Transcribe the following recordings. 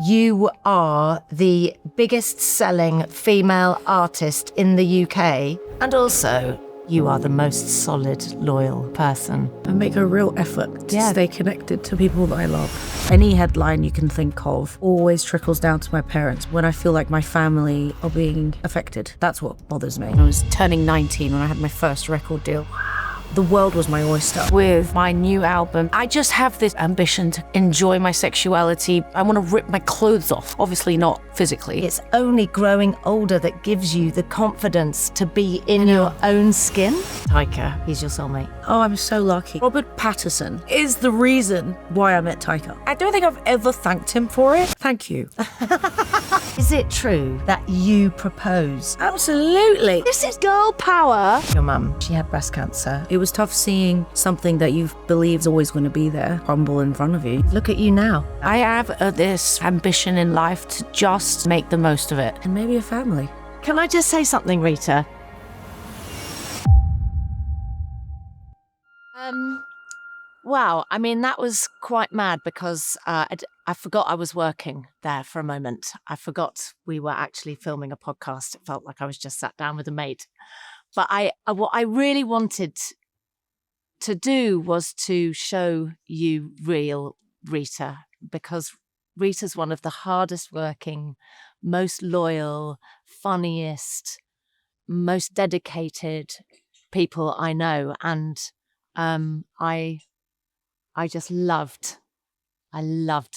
you are the biggest selling female artist in the UK, and also you are the most solid, loyal person. I make a real effort to stay connected to people that I love. Any headline you can think of always trickles down to my parents when I feel like my family are being affected. That's what bothers me. I was turning 19 when I had my first record deal. The world was my oyster. With my new album, I just have this ambition to enjoy my sexuality. I want to rip my clothes off, obviously not physically. It's only growing older that gives you the confidence to be in your own skin. Taika, he's your soulmate. Oh, I'm so lucky. Robert Pattinson is the reason why I met Taika. I don't think I've ever thanked him for it. Thank you. Is it true that you proposed? Absolutely. This is girl power. Your mum, she had breast cancer. It was tough seeing something that you believe is always going to be there crumble in front of you. Look at you now. I have this ambition in life to just make the most of it. And maybe a family. Can I just say something, Rita? Wow, I mean, that was quite mad because I forgot I was working there for a moment. I forgot we were actually filming a podcast. It felt like I was just sat down with a mate. But what I really wanted to do was to show you real Rita, because Rita's one of the hardest working, most loyal, funniest, most dedicated people I know. And I just loved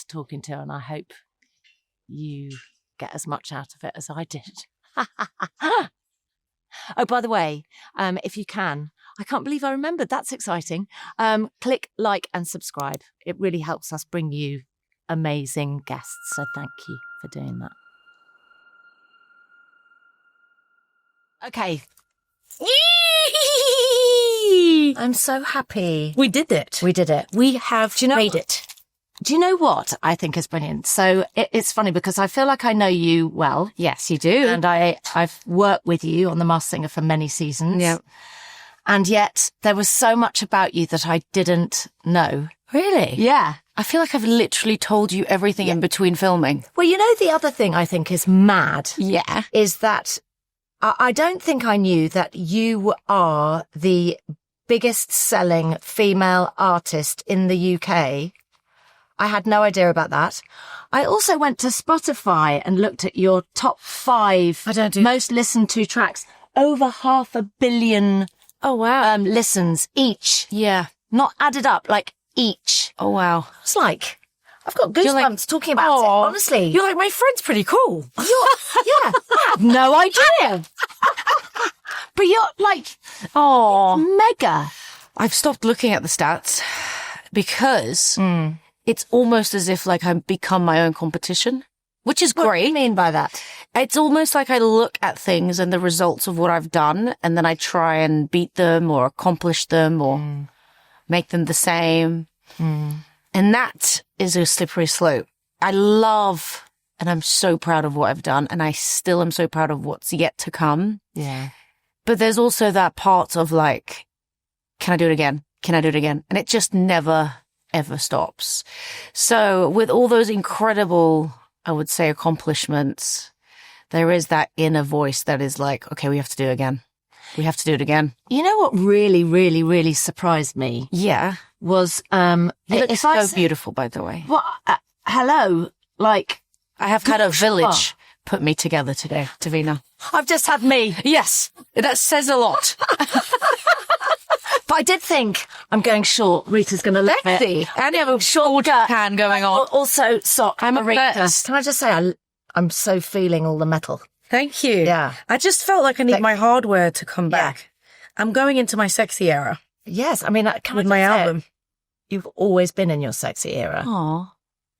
talking to her, and I hope you get as much out of it as I did. Oh, by the way, if you can, I can't believe I remembered. That's exciting. Click like and subscribe. It really helps us bring you amazing guests. So thank you for doing that. Okay. I'm so happy. We did it. We did it. We have made it. Do you know what I think is brilliant? So it's funny because I feel like I know you well. Yes, you do. And I've worked with you on The Masked Singer for many seasons. Yeah. And yet there was so much about you that I didn't know. Really? Yeah. I feel like I've literally told you everything in between filming. Well, you know, the other thing I think is mad. Yeah. Is that I don't think I knew that you are the biggest selling female artist in the UK. I had no idea about that. I also went to Spotify and looked at your top 5 most listened to tracks. Over 500 million listens each. Yeah. Not added up, like each. Oh, wow. It's like, I've got goosebumps talking about it, honestly. You're like, my friend's pretty cool. Yeah, I had no idea. But you're like, mega. I've stopped looking at the stats because it's almost as if like I've become my own competition, which is great. What do you mean by that? It's almost like I look at things and the results of what I've done, and then I try and beat them or accomplish them or make them the same. And that is a slippery slope. I love, and I'm so proud of what I've done, and I still am so proud of what's yet to come. Yeah. But there's also that part of like, can I do it again? Can I do it again? And it just never, ever stops. So with all those incredible, I would say, accomplishments, there is that inner voice that is like, okay, we have to do it again. We have to do it again. You know what really, really, really surprised me? Yeah. Was, you look so beautiful, by the way. Well, hello, like, I have had a village put me together today, Davina. I've just had me. Yes, that says a lot. But I did think, I'm going short. Rita's going to love it. And you have a short can going on. Also, sock. I'm obsessed. Can I just say, I'm so feeling all the metal. Thank you. Yeah. I just felt like I need my hardware to come back. I'm going into my sexy era. Yes, I mean, with my album. You've always been in your sexy era. Oh,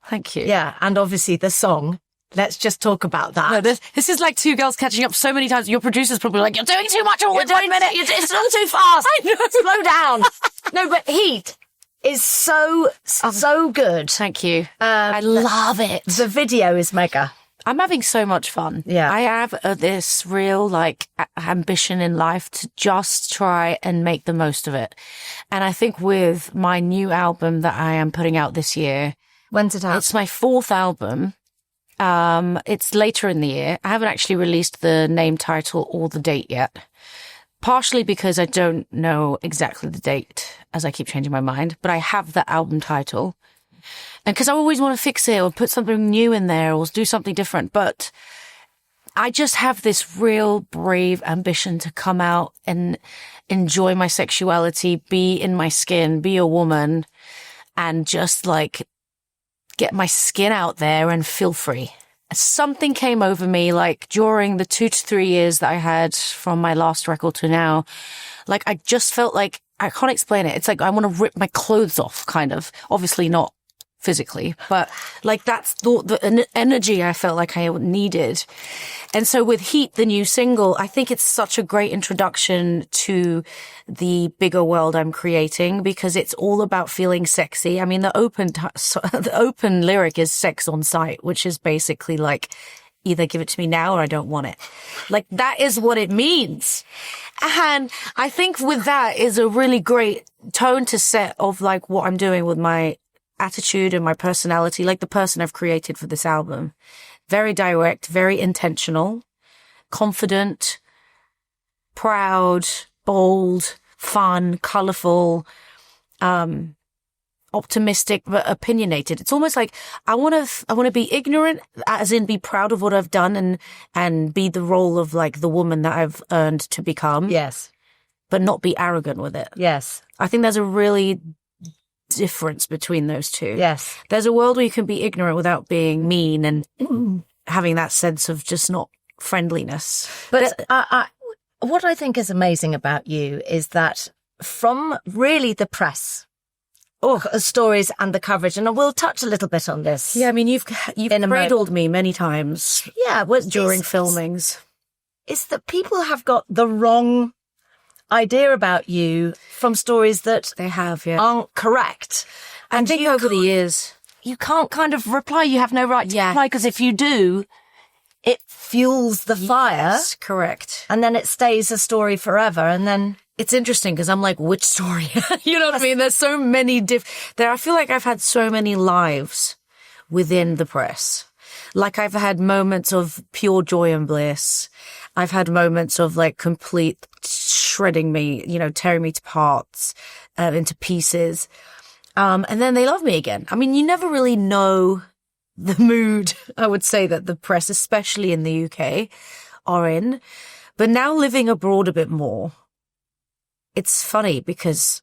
thank you. Yeah, and obviously the song. Let's just talk about that. No, this is like two girls catching up so many times. Your producer's probably like, you're doing too much all in 1 minute. It's all too fast. Slow down. No, but Heat is so good. Thank you. I love it. The video is mega. I'm having so much fun. Yeah. I have this real ambition in life to just try and make the most of it. And I think with my new album that I am putting out this year. When's it out? It's my 4th album. It's later in the year. I haven't actually released the name, title, or the date yet. Partially because I don't know exactly the date, as I keep changing my mind, but I have the album title. And because I always want to fix it or put something new in there or do something different. But I just have this real brave ambition to come out and enjoy my sexuality, be in my skin, be a woman, and just like get my skin out there and feel free. Something came over me, like during the 2 to 3 years that I had from my last record to now. Like I just felt like, I can't explain it. It's like I want to rip my clothes off, kind of. Obviously not physically, but like that's the energy I felt like I needed. And so with Heat, the new single, I think it's such a great introduction to the bigger world I'm creating because it's all about feeling sexy. I mean, the open lyric is sex on sight, which is basically like either give it to me now or I don't want it. Like that is what it means. And I think with that is a really great tone to set of like what I'm doing with my attitude and my personality, like the person I've created for this album. Very direct, very intentional, confident, proud, bold, fun, colorful, optimistic, but opinionated. It's almost like I want to be ignorant, as in be proud of what I've done and be the role of like the woman that I've earned to become. Yes. But not be arrogant with it. Yes. I think there's a really difference between those two. Yes. There's a world where you can be ignorant without being mean and having that sense of just not friendliness. But what I think is amazing about you is that from really the press, stories and the coverage, and I will touch a little bit on this. Yeah, I mean, you've cradled me many times. Yeah, well, during filmings. It's that people have got the wrong idea about you from stories that they have, aren't correct. And I think over the years, you can't kind of reply. You have no right to reply because if you do, it fuels the fire. Yes, correct. And then it stays a story forever. And then it's interesting because I'm like, which story? You know what I mean? There's so many I feel like I've had so many lives within the press. Like I've had moments of pure joy and bliss. I've had moments of like complete shredding me, tearing me to parts, into pieces. And then they love me again. I mean, you never really know the mood, I would say, that the press, especially in the UK, are in. But now living abroad a bit more, it's funny because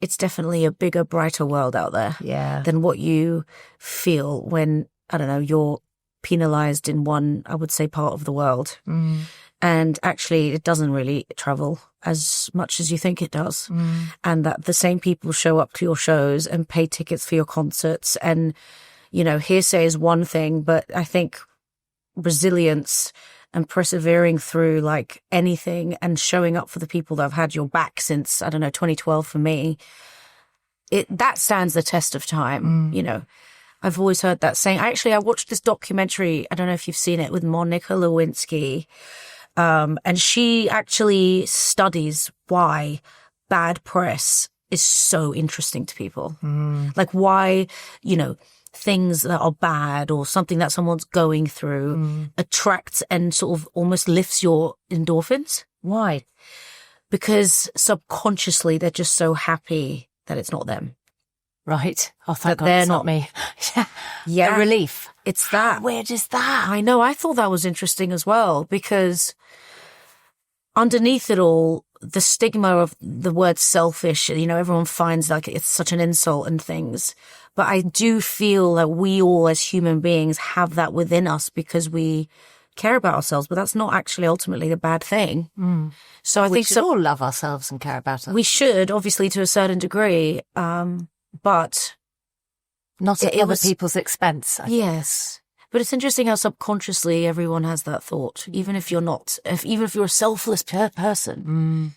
it's definitely a bigger, brighter world out there than what you feel when, I don't know, you're penalized in one, I would say, part of the world. Mm. And actually, it doesn't really travel as much as you think it does. Mm. And that the same people show up to your shows and pay tickets for your concerts. And, hearsay is one thing, but I think resilience and persevering through like anything and showing up for the people that have had your back since, 2012 for me, that stands the test of time, I've always heard that saying. I watched this documentary, I don't know if you've seen it, with Monica Lewinsky. And she actually studies why bad press is so interesting to people. Mm. Like why, things that are bad or something that someone's going through attracts and sort of almost lifts your endorphins. Why? Because subconsciously they're just so happy that it's not them. Right. Oh, thank God it's not me. Yeah. A relief. It's that. How weird is that? I know. I thought that was interesting as well because underneath it all, the stigma of the word selfish, everyone finds like it's such an insult and things. But I do feel that we all as human beings have that within us because we care about ourselves, but that's not actually ultimately the bad thing. Mm. So I think we should all love ourselves and care about us. We should, obviously, to a certain degree. But not at other people's expense. Yes. But it's interesting how subconsciously everyone has that thought, even if you're not, even if you're a selfless person. Mm.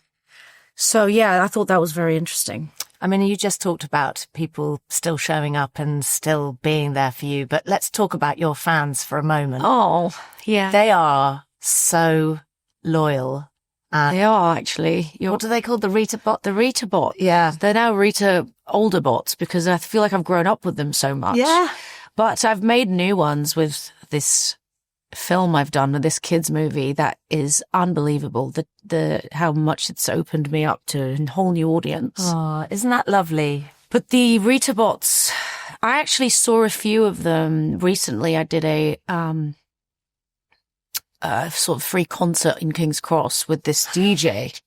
So, yeah, I thought that was very interesting. I mean, you just talked about people still showing up and still being there for you, but let's talk about your fans for a moment. Oh, yeah. They are so loyal. They are, actually. What do they call the Ritabot? The Ritabot. Yeah. They're now Rita older bots because I feel like I've grown up with them so much. Yeah. But I've made new ones with this film I've done with this kids movie that is unbelievable. The how much it's opened me up to a whole new audience. Oh, isn't that lovely? But the Ritabots, I actually saw a few of them recently. I did a sort of free concert in King's Cross with this DJ.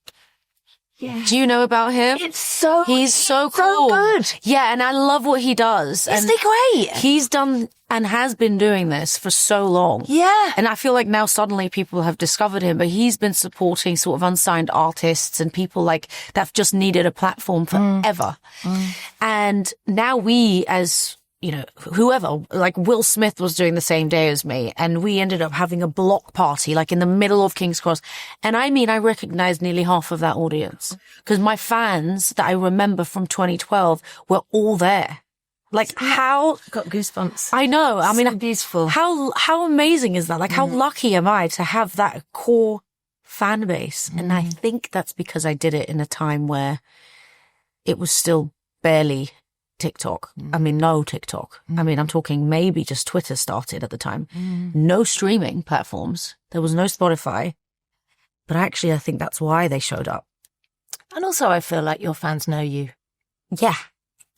Yeah. Do you know about him? He's so cool. So good. Yeah, and I love what he does. Isn't he great? He's done and has been doing this for so long. Yeah. And I feel like now suddenly people have discovered him, but he's been supporting sort of unsigned artists and people like that have just needed a platform forever. And now we, as you know, whoever, like Will Smith was doing the same day as me, and we ended up having a block party, like in the middle of King's Cross. And I mean, I recognized nearly half of that audience because my fans that I remember from 2012 were all there. Like how got goosebumps. I know. I mean, so beautiful. How amazing is that? Like how lucky am I to have that core fan base? And I think that's because I did it in a time where it was still barely TikTok. I mean, no TikTok. I mean, I'm talking maybe just Twitter started at the time. No streaming platforms. There was no Spotify. But actually, I think that's why they showed up. And also, I feel like your fans know you. Yeah.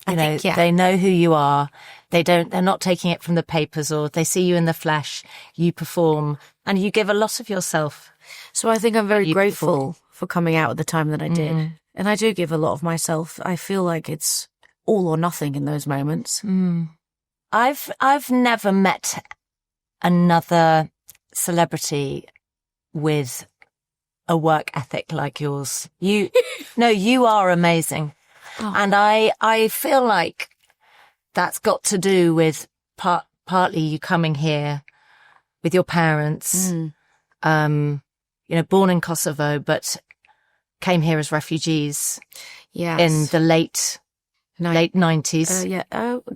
They know who you are. They're not taking it from the papers, or they see you in the flesh, you perform, and you give a lot of yourself. So I think I'm very grateful for coming out at the time that I did. And I do give a lot of myself. I feel like it's all or nothing in those moments. I've never met another celebrity with a work ethic like yours. You are amazing. Oh. And I feel like that's got to do with partly you coming here with your parents, born in Kosovo, but came here as refugees in the late 90s.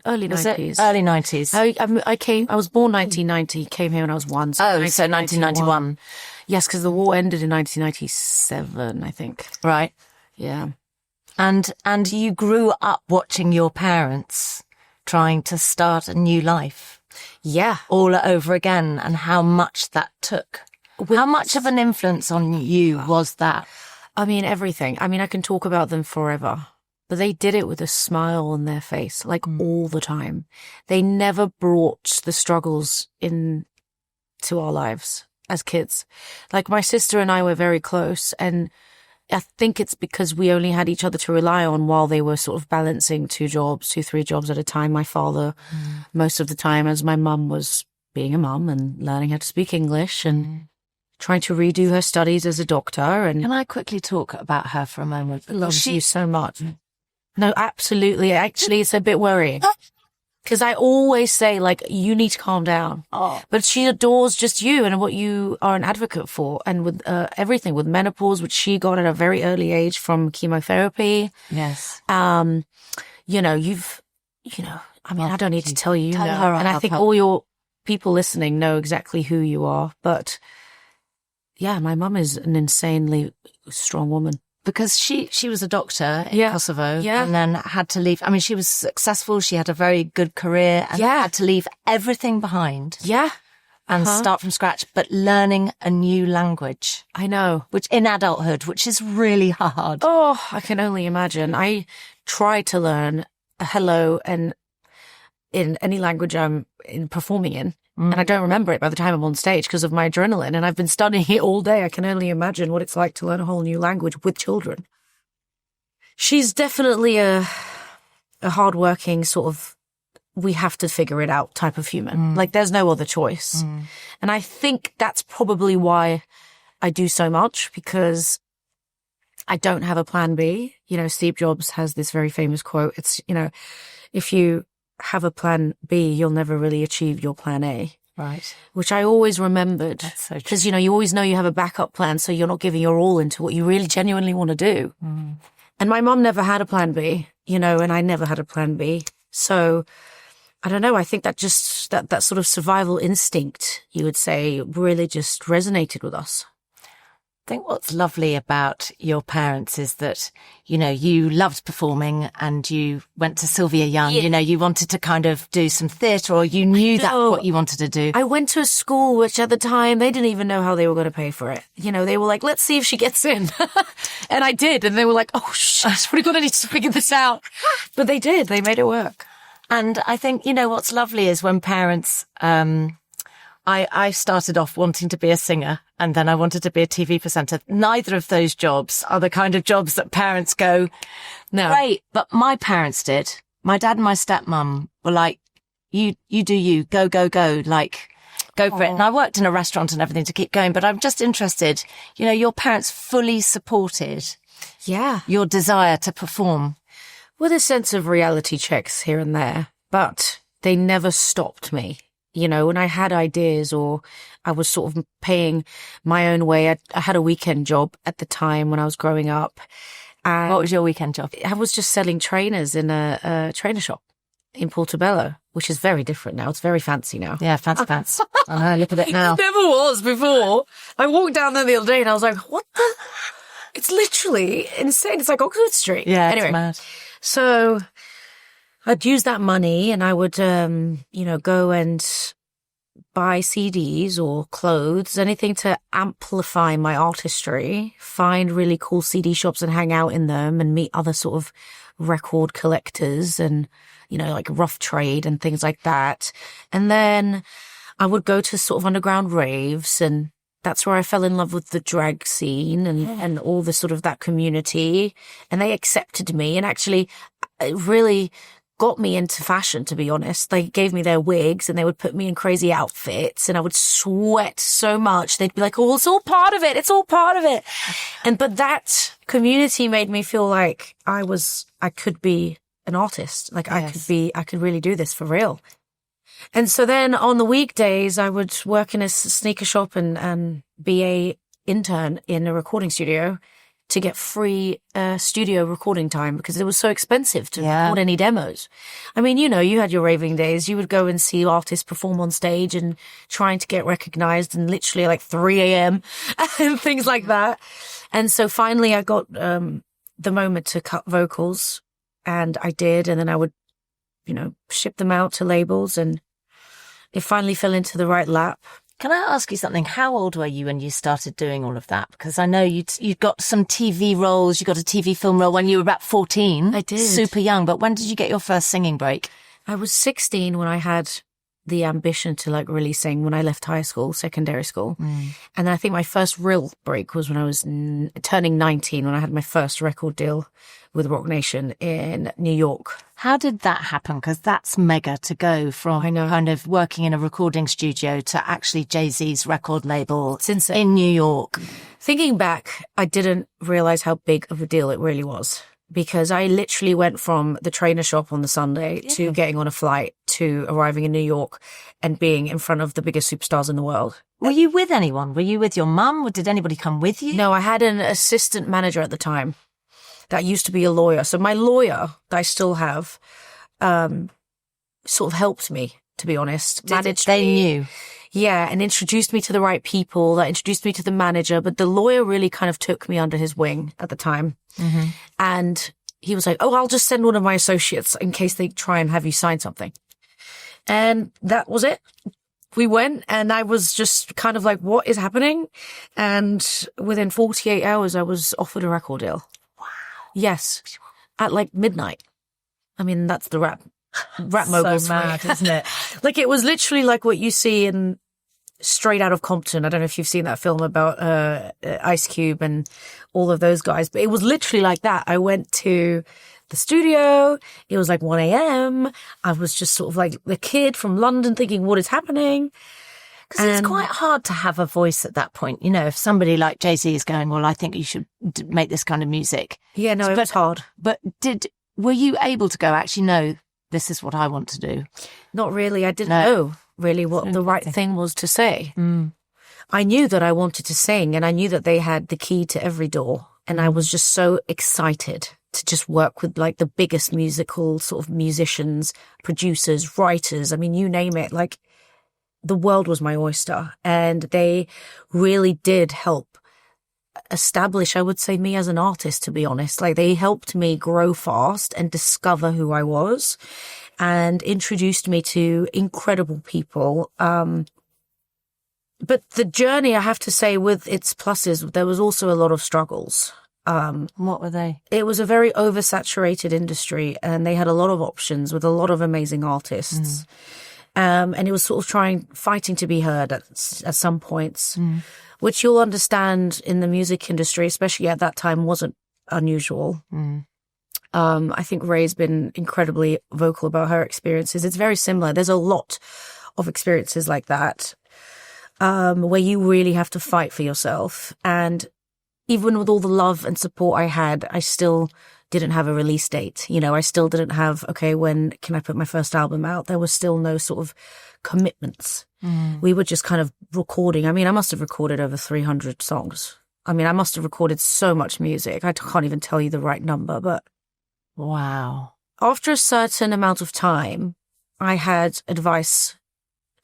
Early 90s. Early 90s. I was born 1990, came here when I was 1. So 1991. Yes, because the war ended in 1997, I think. Right. Yeah. And you grew up watching your parents trying to start a new life. Yeah. All over again, and how much that took. How much of an influence on you was that? I mean, everything. I mean, I can talk about them forever. But they did it with a smile on their face, like all the time. They never brought the struggles into our lives as kids. Like my sister and I were very close, and I think it's because we only had each other to rely on while they were sort of balancing 2, 3 jobs at a time. My father, most of the time, as my mum was being a mum and learning how to speak English and trying to redo her studies as a doctor. And can I quickly talk about her for a moment? I love you so much. No, absolutely. Actually, it's a bit worrying. Because I always say, like, you need to calm down. Oh. But she adores just you and what you are an advocate for. And with everything, with menopause, which she got at a very early age from chemotherapy. Yes. I mean, I don't need to tell you. Tell her. And I think all your people listening know exactly who you are. But yeah, my mum is an insanely strong woman. Because she was a doctor in Kosovo and then had to leave. I mean, she was successful. She had a very good career and had to leave everything behind. Yeah. And start from scratch, but learning a new language. I know. Which in adulthood, which is really hard. Oh, I can only imagine. I try to learn a hello and in any language I'm performing in. And I don't remember it by the time I'm on stage because of my adrenaline. And I've been studying it all day. I can only imagine what it's like to learn a whole new language with children. She's definitely a hardworking sort of, we have to figure it out type of human. Like there's no other choice. And I think that's probably why I do so much, because I don't have a plan B. Steve Jobs has this very famous quote. It's, if you have a plan B, you'll never really achieve your plan A. Right. Which I always remembered. That's so true. Because, you always know you have a backup plan, so you're not giving your all into what you really genuinely want to do. And my mum never had a plan B, and I never had a plan B. So I don't know. I think that just, that sort of survival instinct, you would say, really just resonated with us. think what's lovely about your parents is that, you loved performing and you went to Sylvia Young, you wanted to kind of do some theatre, or you knew that's what you wanted to do. I went to a school which at the time, they didn't even know how they were going to pay for it. They were like, let's see if she gets in. And I did. And they were like, oh, shit, we're going to need to figure this out. But they did. They made it work. And I think, what's lovely is when parents, I started off wanting to be a singer, and then I wanted to be a TV presenter. Neither of those jobs are the kind of jobs that parents go, no. Great. But my parents did. My dad and my stepmom were like, you do you, go, like, go for it. And I worked in a restaurant and everything to keep going, but I'm just interested, your parents fully supported your desire to perform. With a sense of reality checks here and there, but they never stopped me. When I had ideas or I was sort of paying my own way, I had a weekend job at the time when I was growing up. And what was your weekend job? I was just selling trainers in a trainer shop in Portobello, which is very different now. It's very fancy now. Yeah, fancy pants. I know, look at it now. It never was before. I walked down there the other day and I was like, what the? It's literally insane. It's like Oxford Street. Yeah, anyway, it's mad. So I'd use that money and I would, go and buy CDs or clothes, anything to amplify my artistry, find really cool CD shops and hang out in them and meet other sort of record collectors and, like Rough Trade and things like that. And then I would go to sort of underground raves, and that's where I fell in love with the drag scene and all the sort of that community. And they accepted me, and actually it really got me into fashion, to be honest. They gave me their wigs and they would put me in crazy outfits and I would sweat so much. They'd be like, oh, it's all part of it. It's all part of it. But that community made me feel like I could be an artist. Like I could really do this for real. And so then on the weekdays, I would work in a sneaker shop and be a intern in a recording studio to get free studio recording time because it was so expensive to record any demos. I mean, you had your raving days. You would go and see artists perform on stage and trying to get recognized, and literally like 3 a.m. and things like that. And so finally I got the moment to cut vocals, and I did. And then I would, ship them out to labels, and it finally fell into the right lap. Can I ask you something? How old were you when you started doing all of that? Because I know you'd got some TV roles. You got a TV film role when you were about 14. I did. Super young. But when did you get your first singing break? I was 16 when I had the ambition to really sing when I left high school, secondary school. And I think my first real break was when I was turning 19, when I had my first record deal with Rock Nation in New York. How did that happen? Because that's mega to go from kind of working in a recording studio to actually Jay-Z's record label in New York. Thinking back, I didn't realize how big of a deal it really was, because I literally went from the trainer shop on the Sunday to getting on a flight to arriving in New York and being in front of the biggest superstars in the world. Were you with anyone? Were you with your mum? Or did anybody come with you? No, I had an assistant manager at the time that used to be a lawyer. So my lawyer that I still have sort of helped me, to be honest. They knew? Yeah, and introduced me to the right people, that introduced me to the manager. But the lawyer really kind of took me under his wing at the time. Mm-hmm. And he was like, oh, I'll just send one of my associates in case they try and have you sign something. And that was it. We went, and I was just kind of like, what is happening? And within 48 hours, I was offered a record deal. Wow. Yes. At midnight. I mean, that's the rap moguls. So mad, isn't it? It was literally like what you see in Straight Out of Compton. I don't know if you've seen that film about Ice Cube and all of those guys, but it was literally like that. I went to the studio. It was 1 a.m. I was just sort of like the kid from London thinking, what is happening? Because it's quite hard to have a voice at that point. If somebody like Jay-Z is going, well, I think you should make this kind of music. Yeah, no, it was hard. But were you able to go, actually, no, this is what I want to do? Not really. I didn't know really what the right thing was to say. I knew that I wanted to sing, and I knew that they had the key to every door. And I was just so excited to just work with the biggest musical sort of musicians, producers, writers. I mean, you name it. The world was my oyster, and they really did help establish, I would say, me as an artist, to be honest. Like, they helped me grow fast and discover who I was and introduced me to incredible people. But the journey, I have to say, with its pluses, there was also a lot of struggles. What were they? It was a very oversaturated industry, and they had a lot of options with a lot of amazing artists. And it was sort of fighting to be heard at some points, which you'll understand in the music industry, especially at that time, wasn't unusual. I think Ray's been incredibly vocal about her experiences. It's very similar. There's a lot of experiences like that. Where you really have to fight for yourself. And even with all the love and support I had, I still didn't have a release date. You know, I still didn't have, okay, when can I put my first album out? There was still no sort of commitments. We were just kind of recording. I mean, I must have recorded over 300 songs. I mean, I must have recorded so much music. I can't even tell you the right number, but wow. After a certain amount of time, I had advice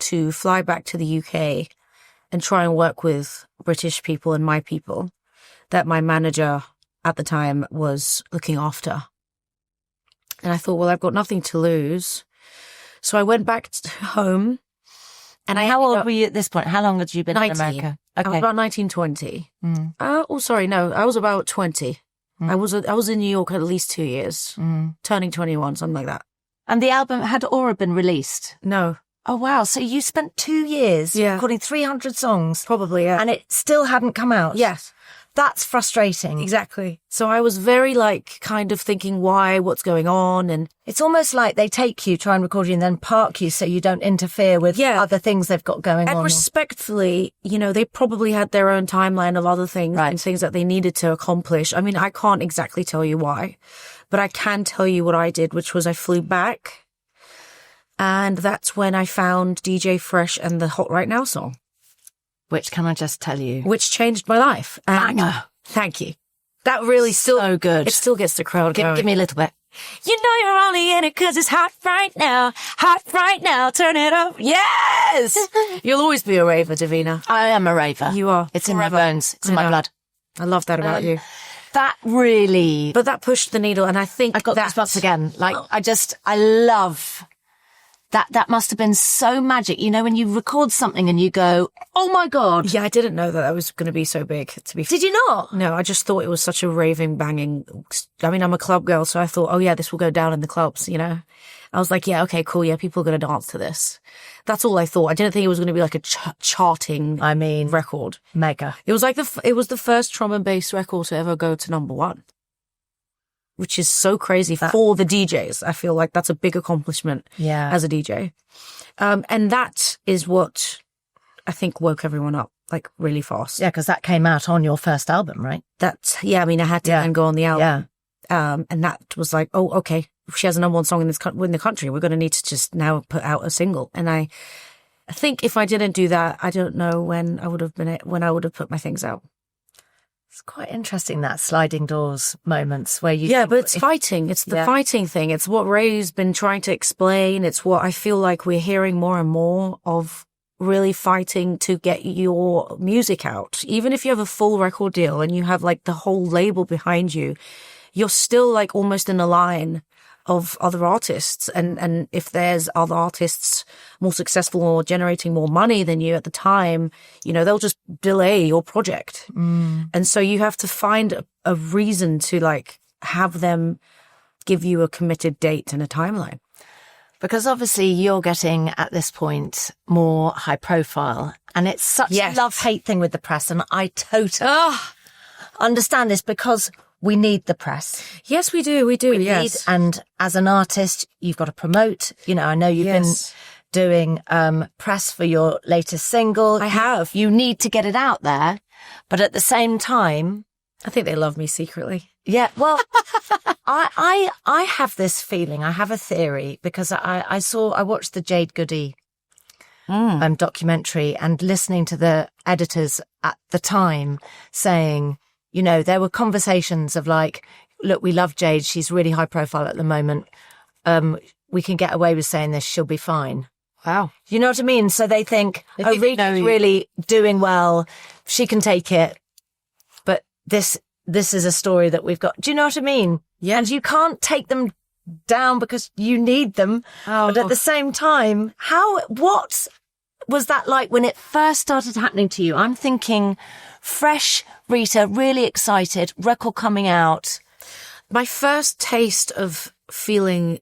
to fly back to the UK and try and work with British people and my people that my manager at the time was looking after. And I thought, well, I've got nothing to lose. So I went back home. And how old were you at this point? How long had you been 19. in America? Okay. I was about 19, 20. I was about 20. I was in New York at least 2 years, turning 21, something like that. And the album, had Aura been released? No. Oh, wow. So you spent 2 years recording 300 songs. Probably, yeah. And it still hadn't come out. Yes. That's frustrating. Exactly. So I was very kind of thinking, why, what's going on? And it's almost like they take you, try and record you and then park you so you don't interfere with other things they've got going on. And respectfully, you know, they probably had their own timeline of other things and things that they needed to accomplish. I mean, I can't exactly tell you why, but I can tell you what I did, which was I flew back. And that's when I found DJ Fresh and the Hot Right Now song. Which, can I just tell you? Which changed my life. Banger. Thank you. That really so good. It still gets the crowd going. Give me a little bit. You know you're only in it 'cause it's hot right now. Hot right now. Turn it up. Yes! You'll always be a raver, Davina. I am a raver. You are. It's in my bones. It's in my blood. I love that about you. That really... But that pushed the needle, and I think I got goosebumps again. I love... That must have been so magic. You know, when you record something and you go, oh my God. Yeah, I didn't know that was going to be so big, to be fair. Did you not? No, I just thought it was such a raving, banging. I mean, I'm a club girl, so I thought, oh yeah, this will go down in the clubs, you know? I was like, yeah, okay, cool. Yeah, people are going to dance to this. That's all I thought. I didn't think it was going to be like a charting record. Mega. It was like it was the first drum and bass record to ever go to #1. Which is so crazy for the DJs. I feel like that's a big accomplishment as a DJ. And that is what I think woke everyone up, like, really fast. Yeah, because that came out on your first album, right? I mean, I had to then go on the album. Yeah. And that was like, oh, okay, she has a #1 song in the country. We're going to need to just now put out a single. And I think if I didn't do that, I don't know when I would have put my things out. It's quite interesting, that sliding doors moments where you... Yeah, but it's fighting. It's the fighting thing. It's what Ray's been trying to explain. It's what I feel like we're hearing more and more of, really fighting to get your music out. Even if you have a full record deal and you have like the whole label behind you, you're still like almost in a line of other artists. And if there's other artists more successful or generating more money than you at the time, you know, they'll just delay your project. And so you have to find a reason to like have them give you a committed date and a timeline. Because obviously you're getting at this point more high profile, and it's such a love-hate thing with the press. And I totally understand this, because we need the press. Yes, we do. We do. And as an artist, you've got to promote. You know, I know you've been doing press for your latest single. I have. You need to get it out there. But at the same time, I think they love me secretly. Yeah, well, I have this feeling, I have a theory, because I watched the Jade Goody documentary, and listening to the editors at the time saying, you know, there were conversations of like, look, we love Jade, she's really high profile at the moment. We can get away with saying this, she'll be fine. Wow. You know what I mean? So they think, Rita's really doing well, she can take it. But this is a story that we've got. Do you know what I mean? Yeah. And you can't take them down because you need them. Oh. But at the same time, what was that like when it first started happening to you? I'm thinking fresh Rita, really excited, record coming out. My first taste of feeling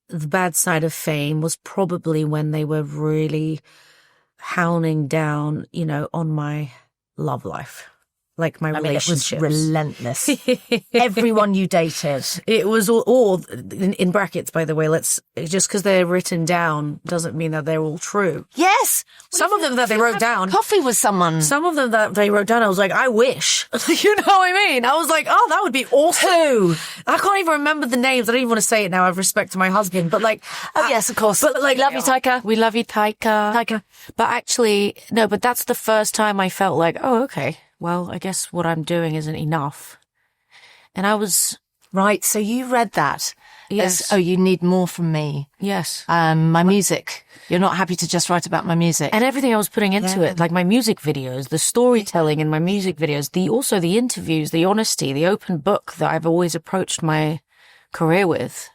the bad side of fame was probably when they were really hounding down, on my love life. Like my relationships. It was relentless. Everyone you dated. It was all in brackets, by the way. Just because they're written down doesn't mean that they're all true. Yes. Some of them that they wrote down. Coffee with someone. Some of them that they wrote down, I was like, I wish. You know what I mean? I was like, oh, that would be awesome. Who? I can't even remember the names. I don't even want to say it now. I have respect to my husband. But yes, of course. But love you, Taika. We love you, Taika. But actually, no, but that's the first time I felt like, oh, okay. Well, I guess what I'm doing isn't enough. And I was... Right, so you read that Yes. as, you need more from me. Yes. My music. You're not happy to just write about my music. And everything I was putting into it, like my music videos, the storytelling in my music videos, also the interviews, the honesty, the open book that I've always approached my career with.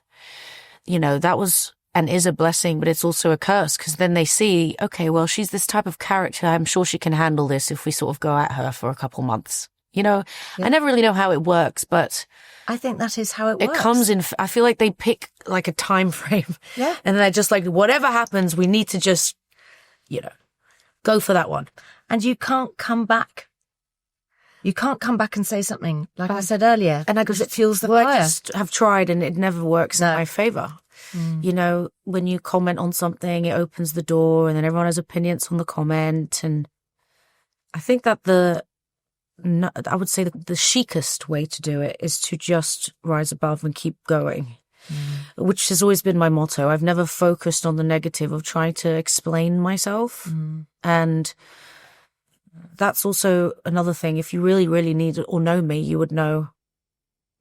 That was and is a blessing, but it's also a curse because then they see, okay, well, she's this type of character. I'm sure she can handle this if we sort of go at her for a couple months. I never really know how it works, but I think that is how it works. It comes in, I feel like they pick like a time frame. Yeah. And they're just like, whatever happens, we need to just, go for that one. And you can't come back. You can't come back and say something, like I said earlier, and because it fuels the I fire. just have tried and it never works in my favor. When you comment on something, it opens the door and then everyone has opinions on the comment. And I think that I would say the chicest way to do it is to just rise above and keep going, which has always been my motto. I've never focused on the negative of trying to explain myself. And that's also another thing. If you really, really need or know me, you would know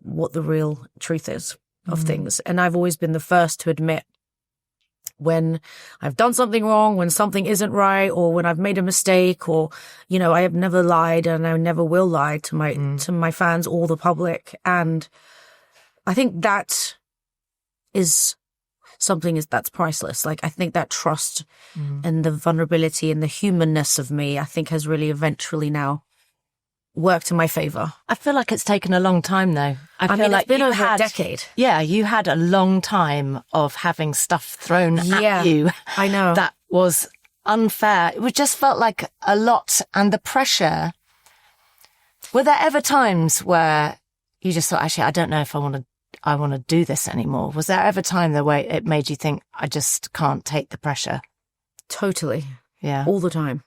what the real truth is of things. And I've always been the first to admit when I've done something wrong, when something isn't right, or when I've made a mistake, or, I have never lied and I never will lie to my fans or the public. And I think that is something that's priceless. Like, I think that trust and the vulnerability and the humanness of me, I think has really eventually now worked in my favor. I feel like it's taken a long time, though. I feel like it's been over a decade. Yeah, you had a long time of having stuff thrown at you. I know. That was unfair. It just felt like a lot. And the pressure. Were there ever times where you just thought, actually, I don't know if I want to do this anymore? Was there ever time the way it made you think, I just can't take the pressure? Totally. Yeah. All the time.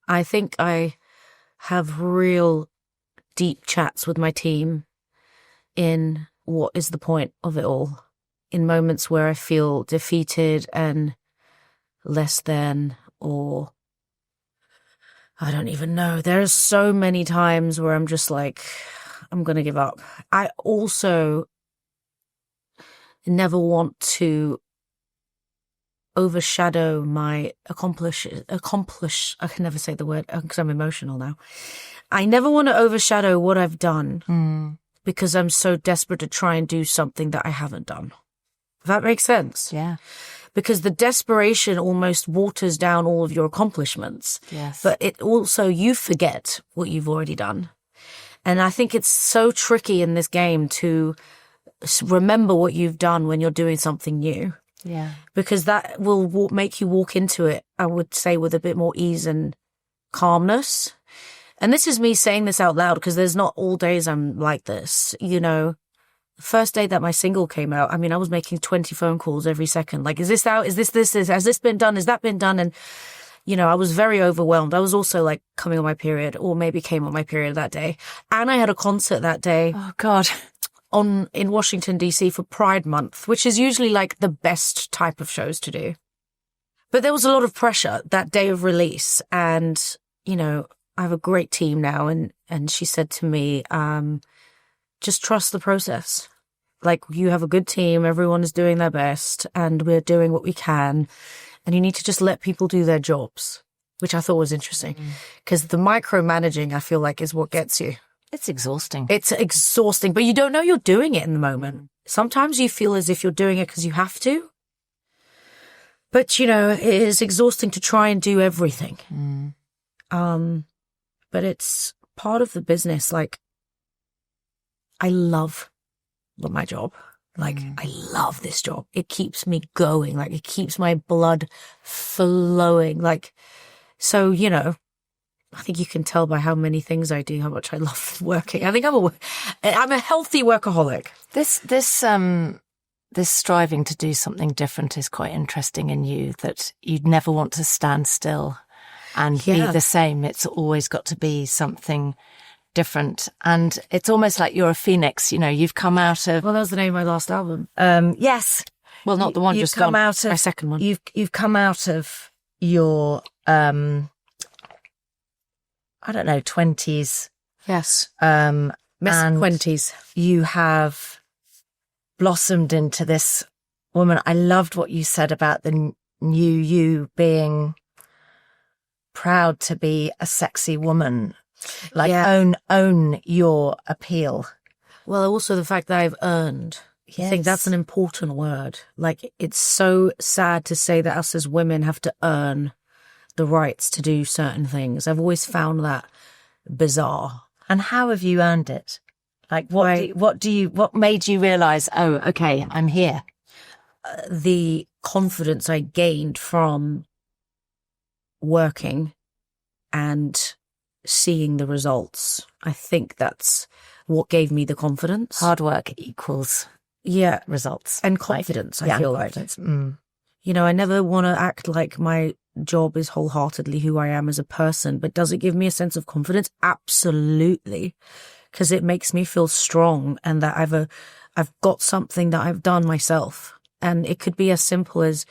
I think I have real deep chats with my team in what is the point of it all, in moments where I feel defeated and less than, or I don't even know. There's so many times where I'm just like, I'm going to give up. I also never want to overshadow my accomplish. I can never say the word because I'm emotional now. I never want to overshadow what I've done because I'm so desperate to try and do something that I haven't done. If that makes sense. Yeah. Because the desperation almost waters down all of your accomplishments. Yes. But it also, you forget what you've already done. And I think it's so tricky in this game to remember what you've done when you're doing something new. Yeah. Because that will make you walk into it, I would say, with a bit more ease and calmness. And this is me saying this out loud because there's not all days I'm like this. The first day that my single came out, I was making 20 phone calls every second. Like, is this out? Is this? Has this been done? Has that been done? And, I was very overwhelmed. I was also like coming on my period, or maybe came on my period that day. And I had a concert that day. Oh, God. In Washington, D.C. for Pride Month, which is usually like the best type of shows to do. But there was a lot of pressure that day of release. And, I have a great team now. And she said to me, just trust the process. Like, you have a good team. Everyone is doing their best and we're doing what we can. And you need to just let people do their jobs, which I thought was interesting because the micromanaging, I feel like, is what gets you. It's exhausting. It's exhausting, but you don't know you're doing it in the moment. Sometimes you feel as if you're doing it because you have to. But, you know, it is exhausting to try and do everything. But it's part of the business. Like, I love my job. Like, I love this job. It keeps me going. Like, it keeps my blood flowing. Like, so, you know, I think you can tell by how many things I do, how much I love working. I think I'm a healthy workaholic. This striving to do something different is quite interesting in you, that you'd never want to stand still and be the same. It's always got to be something different. And it's almost like you're a phoenix, you know, you've come out of... Well, that was the name of my last album. Yes. Well, not the one you've just come gone. out of my second one. You've come out of your, I don't know, 20s. Yes. And 20s. You have blossomed into this woman. I loved what you said about the new you being proud to be a sexy woman. Like, own your appeal. Well, also the fact that I've earned. Yes. I think that's an important word. Like, it's so sad to say that us as women have to earn the rights to do certain things. I've always found that bizarre. And how have you earned it? Like, what made you realize, oh, okay, I'm here? The confidence I gained from working and seeing the results. I think that's what gave me the confidence. Hard work equals results. And confidence, I feel confidence. Like. You know, I never want to act like my job is wholeheartedly who I am as a person, but does it give me a sense of confidence? Absolutely. Because it makes me feel strong and that I've got something that I've done myself. And it could be as simple as,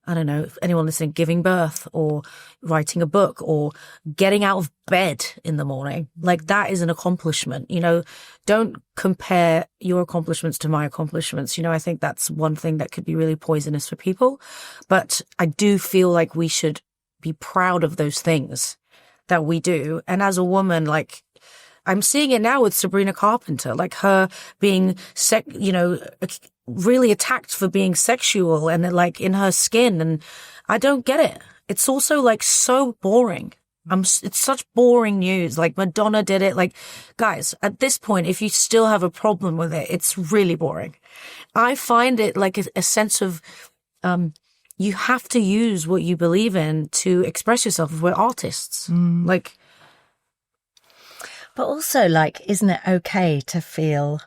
I don't know, if anyone listening, giving birth or writing a book or getting out of bed in the morning. Like, that is an accomplishment. You know, don't compare your accomplishments to my accomplishments. You know, I think that's one thing that could be really poisonous for people. But I do feel like we should be proud of those things that we do. And as a woman, like, I'm seeing it now with Sabrina Carpenter, like her being, really attacked for being sexual and like in her skin. And I don't get it. It's also like so boring. It's such boring news. Like, Madonna did it. Like, guys, at this point, if you still have a problem with it, it's really boring. I find it like a sense of, you have to use what you believe in to express yourself. We're artists. Like, but also, like, isn't it okay to feel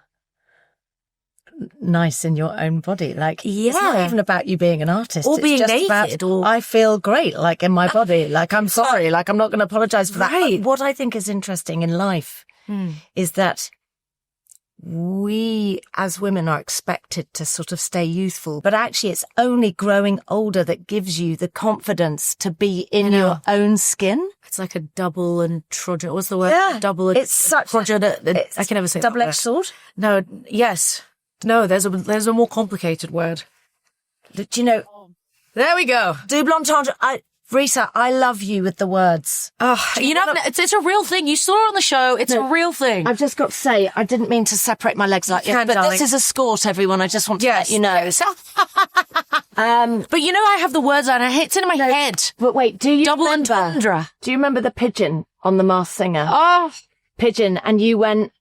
nice in your own body? Like, it's not even about you being an artist. Or it's being just naked. About, I feel great, like, in my body. Like, I'm sorry. Like, I'm not going to apologize for that. But what I think is interesting in life is that we as women are expected to sort of stay youthful, but actually it's only growing older that gives you the confidence to be in your own skin. It's like a double and trudger. What's the word? Yeah. Double. It's such trudger. I can never say double-edged sword. No. Yes. No. There's a more complicated word. Do you know? There we go. Double entendre. Rita, I love you with the words. You know, it's a real thing. You saw it on the show. It's a real thing. I've just got to say, I didn't mean to separate my legs like this, but darling. this is a skort, everyone. I just want to let you know. But you know, I have the words and it's in my head. But wait, do you Double remember? entendre. Do you remember the pigeon on The Masked Singer? Oh, Pigeon, and you went,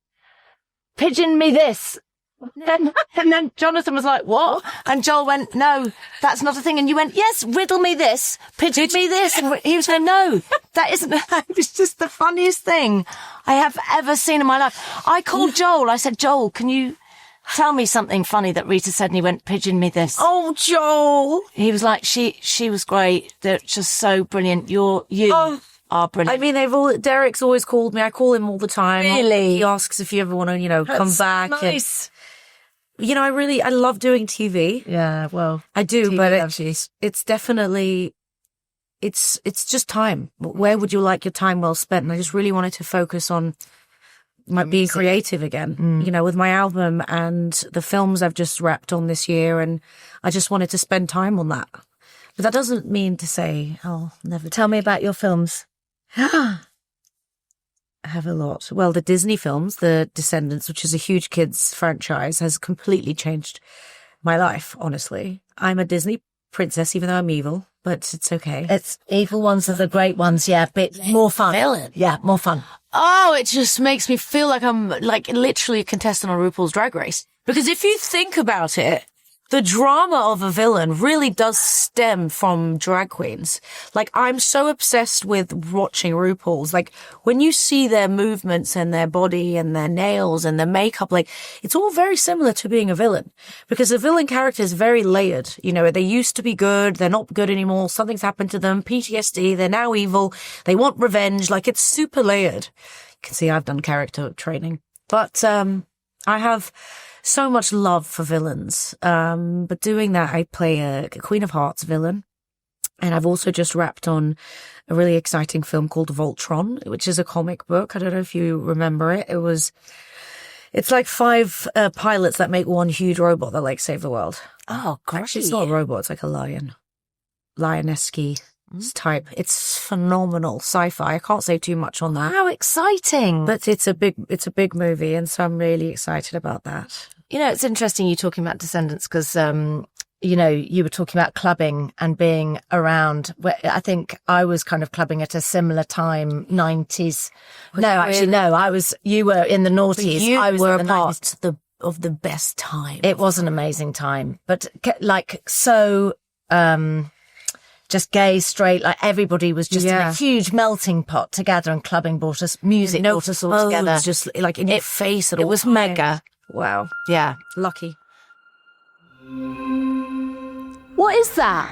pigeon me this. And then Jonathan was like, what? And Joel went, no, that's not a thing. And you went, yes, riddle me this, pigeon me this. And he was like, no, that isn't. It was just the funniest thing I have ever seen in my life. I called Joel. I said, Joel, can you tell me something funny that Rita said? And he went, pigeon me this. Oh, Joel. He was like, she was great. They're just so brilliant. You are brilliant. I mean, Derek's always called me. I call him all the time. Really? He asks if you ever want to, come back. Nice. And, I love doing TV. Yeah, well, I do, TV but it's definitely, it's just time. Where would you like your time well spent? And I just really wanted to focus on being creative again, with my album and the films I've just wrapped on this year. And I just wanted to spend time on that. But that doesn't mean to say, I'll never. Tell me about your films. I have a lot. Well, the Disney films, The Descendants, which is a huge kids franchise, has completely changed my life, honestly. I'm a Disney princess, even though I'm evil, but it's okay. It's evil ones are the great ones, yeah, but more fun. Villain. Yeah, more fun. Oh, it just makes me feel like I'm like literally a contestant on RuPaul's Drag Race. Because if you think about it, the drama of a villain really does stem from drag queens. Like, I'm so obsessed with watching RuPaul's. Like, when you see their movements and their body and their nails and their makeup, like, it's all very similar to being a villain. Because a villain character is very layered. You know, they used to be good, they're not good anymore, something's happened to them, PTSD, they're now evil, they want revenge. Like, it's super layered. You can see I've done character training. But, I have so much love for villains. But doing that, I play a Queen of Hearts villain. And I've also just wrapped on a really exciting film called Voltron, which is a comic book. I don't know if you remember it. It's like 5 pilots that make one huge robot that like save the world. Oh, great. Actually, it's not a robot. It's like a lioness-y type. It's phenomenal sci-fi. I can't say too much on that. How exciting. But it's a big movie, and so I'm really excited about that. You know, it's interesting you talking about Descendants because, you know, you were talking about clubbing and being around. I think I was kind of clubbing at a similar time, 90s. You were in the noughties. I was were in the a part 90s. of the best time. It was an amazing time, but like so, just gay, straight, like everybody was just in a huge melting pot together, and clubbing brought us music, brought us all together. Just like in your face. It was mega. Wow. Yeah. Lucky. What is that?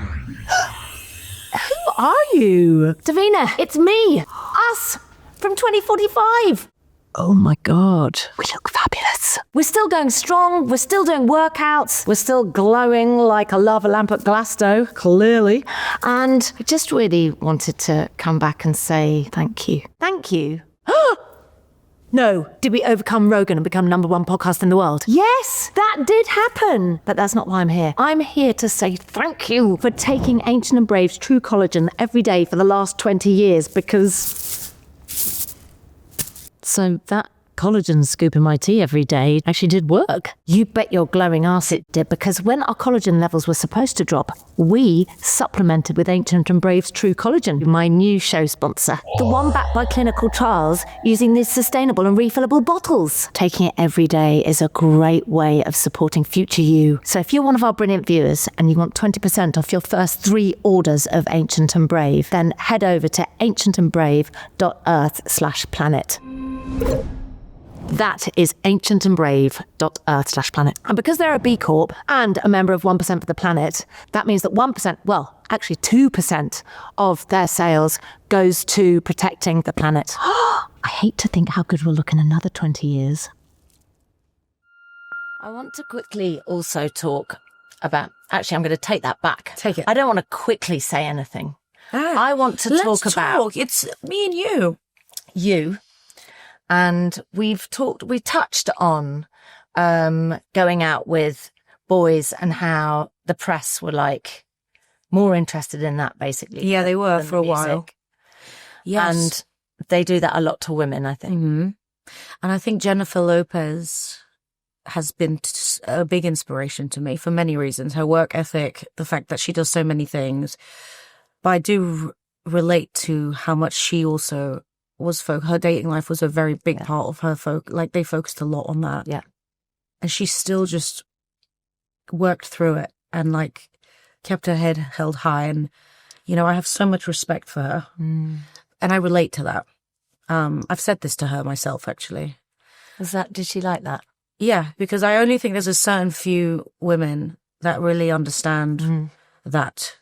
Who are you? Davina, it's me. Us from 2045. Oh my God. We look fabulous. We're still going strong. We're still doing workouts. We're still glowing like a lava lamp at Glasgow, clearly. And I just really wanted to come back and say thank you. Thank you. No. Did we overcome Rogan and become #1 podcast in the world? Yes, that did happen. But that's not why I'm here. I'm here to say thank you for taking Ancient and Brave's True Collagen every day for the last 20 years because... So that collagen scoop in my tea every day actually did work. You bet your glowing arse it did, because when our collagen levels were supposed to drop, we supplemented with Ancient and Brave's True Collagen, my new show sponsor. The one backed by clinical trials using these sustainable and refillable bottles. Taking it every day is a great way of supporting future you. So if you're one of our brilliant viewers and you want 20% off your first 3 orders of Ancient and Brave, then head over to ancientandbrave.earth/planet. That is ancientandbrave.earth/planet. And because they're a B Corp and a member of 1% for the planet, that means that 1%, well, actually 2% of their sales goes to protecting the planet. I hate to think how good we'll look in another 20 years. I want to quickly also talk about... Actually, I'm going to take that back. Take it. I don't want to quickly say anything. I want to talk about... It's me and you. You. And we touched on going out with boys and how the press were like more interested in that, basically. Yeah, they were for a while. Yes. And they do that a lot to women, I think. Mm-hmm. And I think Jennifer Lopez has been a big inspiration to me for many reasons. Her work ethic, the fact that she does so many things. But I do relate to how much she also... her dating life was a very big part of her like they focused a lot on that. Yeah. And she still just worked through it and like kept her head held high. And, you know, I have so much respect for her. And I relate to that. I've said this to her myself, actually. Did she like that? Yeah, because I only think there's a certain few women that really understand that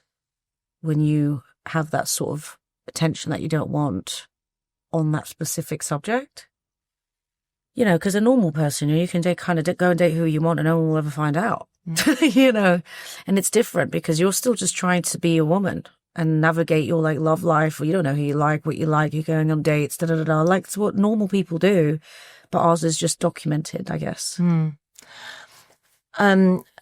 when you have that sort of attention that you don't want on that specific subject. You know, because a normal person, you can kind of go and date who you want and no one will ever find out. You know, and it's different because you're still just trying to be a woman and navigate your like love life, or you don't know who you like, what you like, you're going on dates, da-da-da-da. Like, it's what normal people do, but ours is just documented, I guess.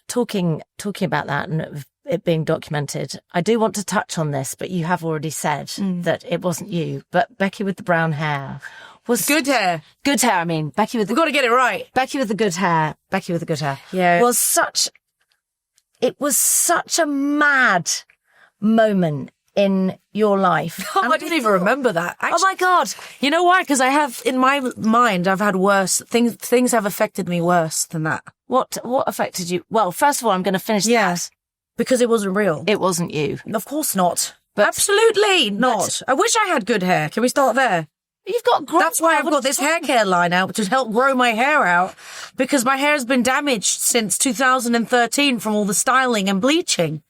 Talking about that and it being documented, I do want to touch on this, but you have already said that it wasn't you. But Becky with the brown hair Was Good hair. Good hair, I mean. Becky with We've got to get it right. Becky with the good hair. Becky with the good hair. Yeah. It was such a mad moment in your life. Oh, I didn't even remember that. Oh my God. You know why? Because I have, in my mind, I've had worse things. Things have affected me worse than that. What affected you? Well, first of all, I'm going to finish that. Because it wasn't real. It wasn't you. Of course not. But- Absolutely not. I wish I had good hair. Can we start there? You've got great That's why hair. I've got this hair care line out to help grow my hair out, because my hair has been damaged since 2013 from all the styling and bleaching.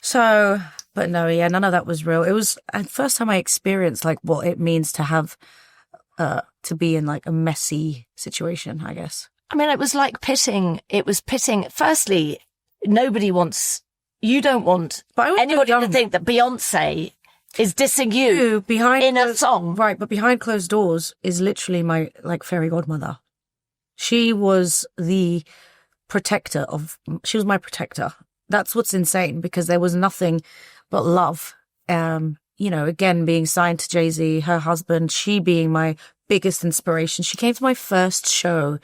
So, but no, yeah, none of that was real. It was the first time I experienced like what it means to have, to be in like a messy situation, I guess. I mean, it was like pitting. It was pitting. Firstly, you don't want But I was anybody young. to think that Beyoncé is dissing you behind in a song. Right, but behind closed doors is literally my like fairy godmother. She was the protector she was my protector. That's what's insane, because there was nothing but love. Again, being signed to Jay-Z, her husband, she being my biggest inspiration. She came to my first show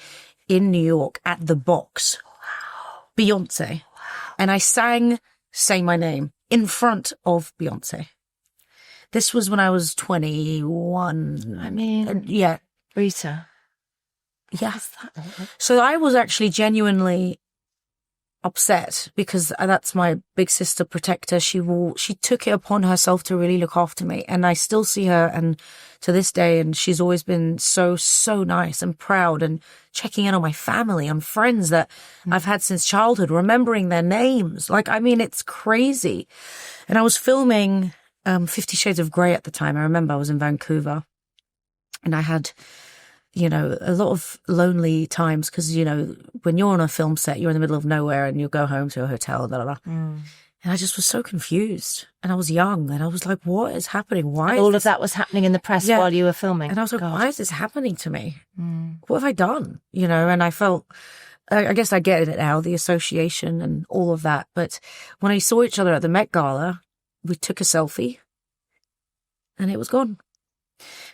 in New York at the Box. Wow. Beyoncé. Wow. And I sang Say My Name in front of Beyoncé. This was when I was 21. I mean, yeah. Rita. Yeah. So I was actually genuinely upset, because that's my big sister protector. She took it upon herself to really look after me, and I still see her and to this day, and she's always been so nice and proud, and checking in on my family and friends that I've had since childhood, remembering their names. Like, I mean, it's crazy. And I was filming 50 Shades of Grey at the time. I remember I was in Vancouver, and I had, a lot of lonely times, because, when you're on a film set, you're in the middle of nowhere and you go home to a hotel, blah, blah, blah. And I just was so confused, and I was young, and I was like, what is happening? Why? And all of that was happening in the press while you were filming. And I was like, why is this happening to me? What have I done? And I felt, I guess I get it now, the association and all of that. But when I saw each other at the Met Gala, we took a selfie, and it was gone.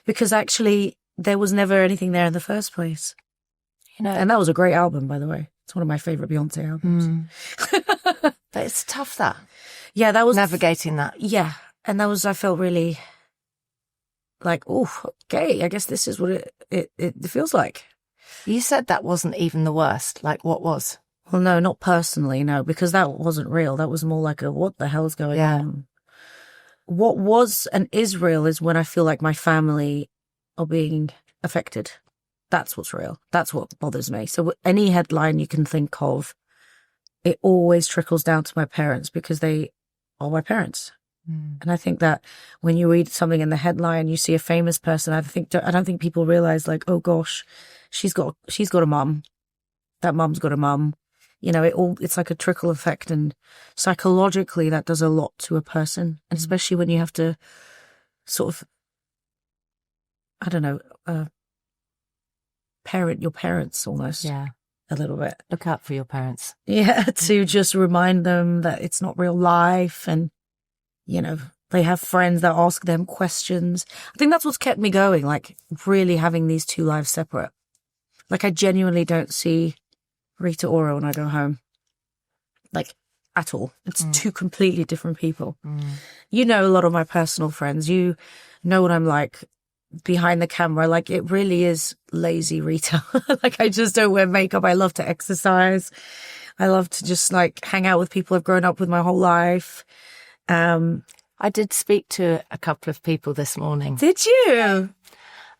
Because actually, there was never anything there in the first place. And that was a great album, by the way. It's one of my favorite Beyoncé albums. But it's tough, that. Yeah, that was navigating that. Yeah. And that was, I felt really like, oh, okay, I guess this is what it feels like. You said that wasn't even the worst. Like, what was? Well, no, not personally, no, because that wasn't real. That was more like what the hell's going on? What was and is real is when I feel like my family are being affected. That's what's real. That's what bothers me. So any headline you can think of, it always trickles down to my parents, because they are my parents. And I think that when you read something in the headline, you see a famous person, I don't think people realize, like, oh gosh, she's got a mum. That mum's got a mum. It's like a trickle effect, and psychologically that does a lot to a person, and especially when you have to sort of, I don't know, parent your parents almost. Yeah. A little bit. Look out for your parents. Yeah, to just remind them that it's not real life, and, they have friends that ask them questions. I think that's what's kept me going, like really having these two lives separate. Like, I genuinely don't see Rita Ora when I go home. Like, at all. It's two completely different people. A lot of my personal friends. You know what I'm like behind the camera. Like, it really is lazy Rita. Like, I just don't wear makeup. I love to exercise. I love to just like hang out with people I've grown up with my whole life. I did speak to a couple of people this morning. Did you?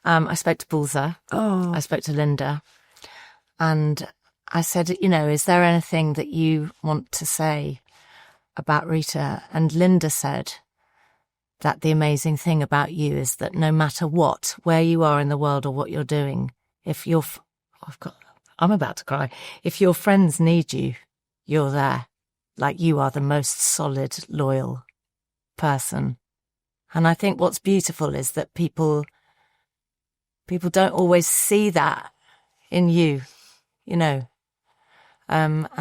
I spoke to Bulza. Oh. I spoke to Linda. And I said, is there anything that you want to say about Rita? And Linda said that the amazing thing about you is that no matter where you are in the world or what you're doing, I'm about to cry. If your friends need you, you're there. Like, you are the most solid, loyal person. And I think what's beautiful is that people don't always see that in you, and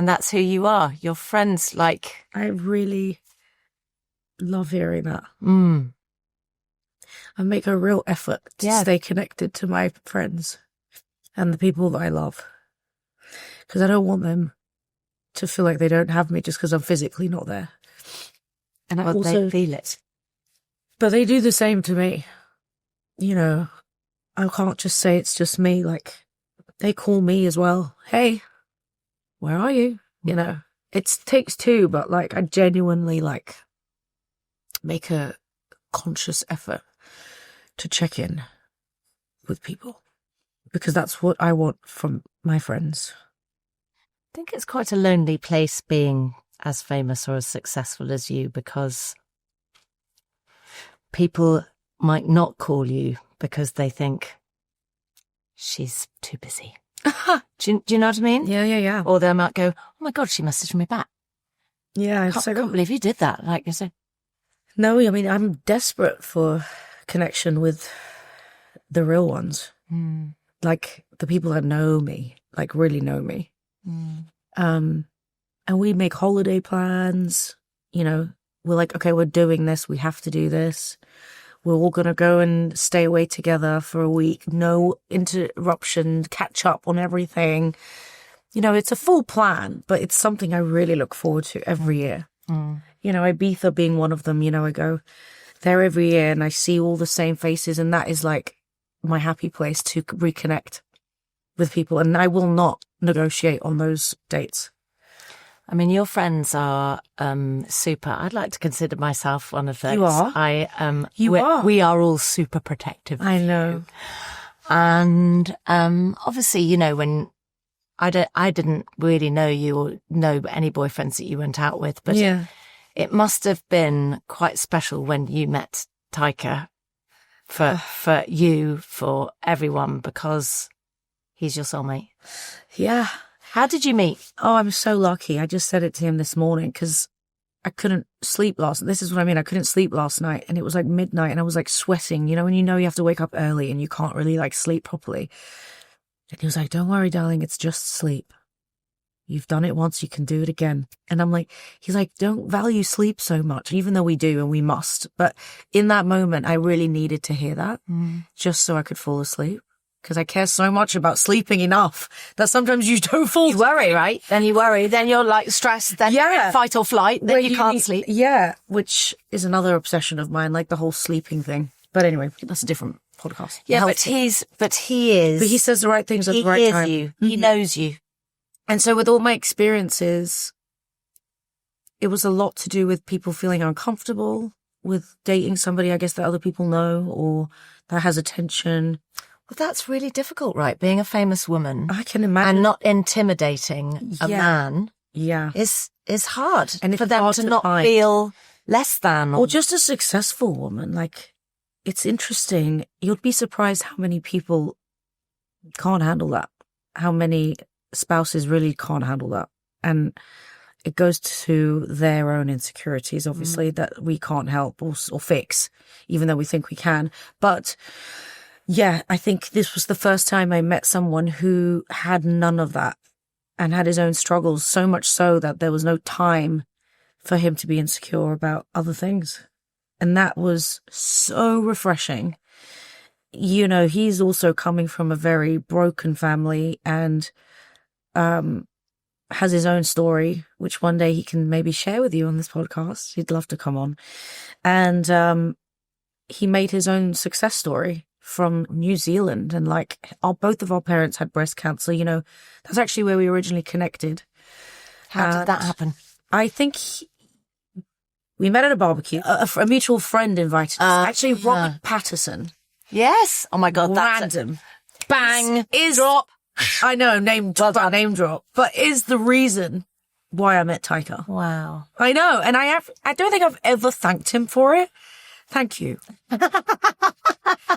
that's who you are. Your friends, like... I really love hearing that. I make a real effort to stay connected to my friends and the people that I love. Because I don't want them to feel like they don't have me just because I'm physically not there. And I also they feel it. But they do the same to me. You know, I can't just say it's just me. Like, they call me as well. Hey, where are you? You know, it takes two, but like, I genuinely like make a conscious effort to check in with people because that's what I want from my friends. I think it's quite a lonely place being as famous or as successful as you because people might not call you because they think she's too busy. Do you know what I mean? Yeah. Or they might go, oh my God, she messaged me back. Yeah, I can't believe you did that. Like you said. No, I mean, I'm desperate for connection with the real ones. Like the people that know me, like really know me. And we make holiday plans, you know, we're like, okay, we're doing this. We have to do this. We're all going to go and stay away together for a week. No interruption, catch up on everything. You know, it's a full plan, but it's something I really look forward to every year. You know, Ibiza being one of them, you know, I go there every year and I see all the same faces and that is like my happy place to reconnect with people. And I will not negotiate on those dates. I mean, your friends are super. I'd like to consider myself one of those. You are? We are all super protective. I know. And obviously, you know, when I didn't really know you or know any boyfriends that you went out with, but it must have been quite special when you met Taika for you, for everyone, because he's your soulmate. Yeah. How did you meet? Oh, I'm so lucky. I just said it to him this morning because I couldn't sleep this is what I mean. I couldn't sleep last night and it was like midnight and I was like sweating, you know, when you know you have to wake up early and you can't really like sleep properly. And he was like, don't worry, darling, it's just sleep. You've done it once, you can do it again. And I'm like, he's like, don't value sleep so much, even though we do and we must. But in that moment, I really needed to hear that just so I could fall asleep. Because I care so much about sleeping enough that sometimes you don't fall. You worry, right? Then you worry. Then you're like stressed. Then fight or flight. Then you can't sleep. Yeah, which is another obsession of mine, like the whole sleeping thing. But anyway, that's a different podcast. Yeah, but he is. But he says the right things at the right time. He hears you. He knows you. And so with all my experiences, it was a lot to do with people feeling uncomfortable with dating somebody, I guess, that other people know or that has attention. Well, that's really difficult, right? Being a famous woman. I can imagine. And not intimidating a man. Yeah. Is hard. And for them to not feel less than. Or just a successful woman. Like, it's interesting. You'd be surprised how many people can't handle that. How many spouses really can't handle that. And it goes to their own insecurities, obviously, that we can't help or fix, even though we think we can. But yeah, I think this was the first time I met someone who had none of that and had his own struggles, so much so that there was no time for him to be insecure about other things. And that was so refreshing. You know, he's also coming from a very broken family and has his own story, which one day he can maybe share with you on this podcast. He'd love to come on. And he made his own success story from New Zealand, and like both of our parents had breast cancer. You know, that's actually where we originally connected. How did that happen? I think we met at a barbecue. A mutual friend invited us. Actually, Robert Patterson. Yes. Oh my God, that's random. Bang Is drop. I know, name drop, but is the reason why I met Taika. Wow. I know, and I don't think I've ever thanked him for it. Thank you.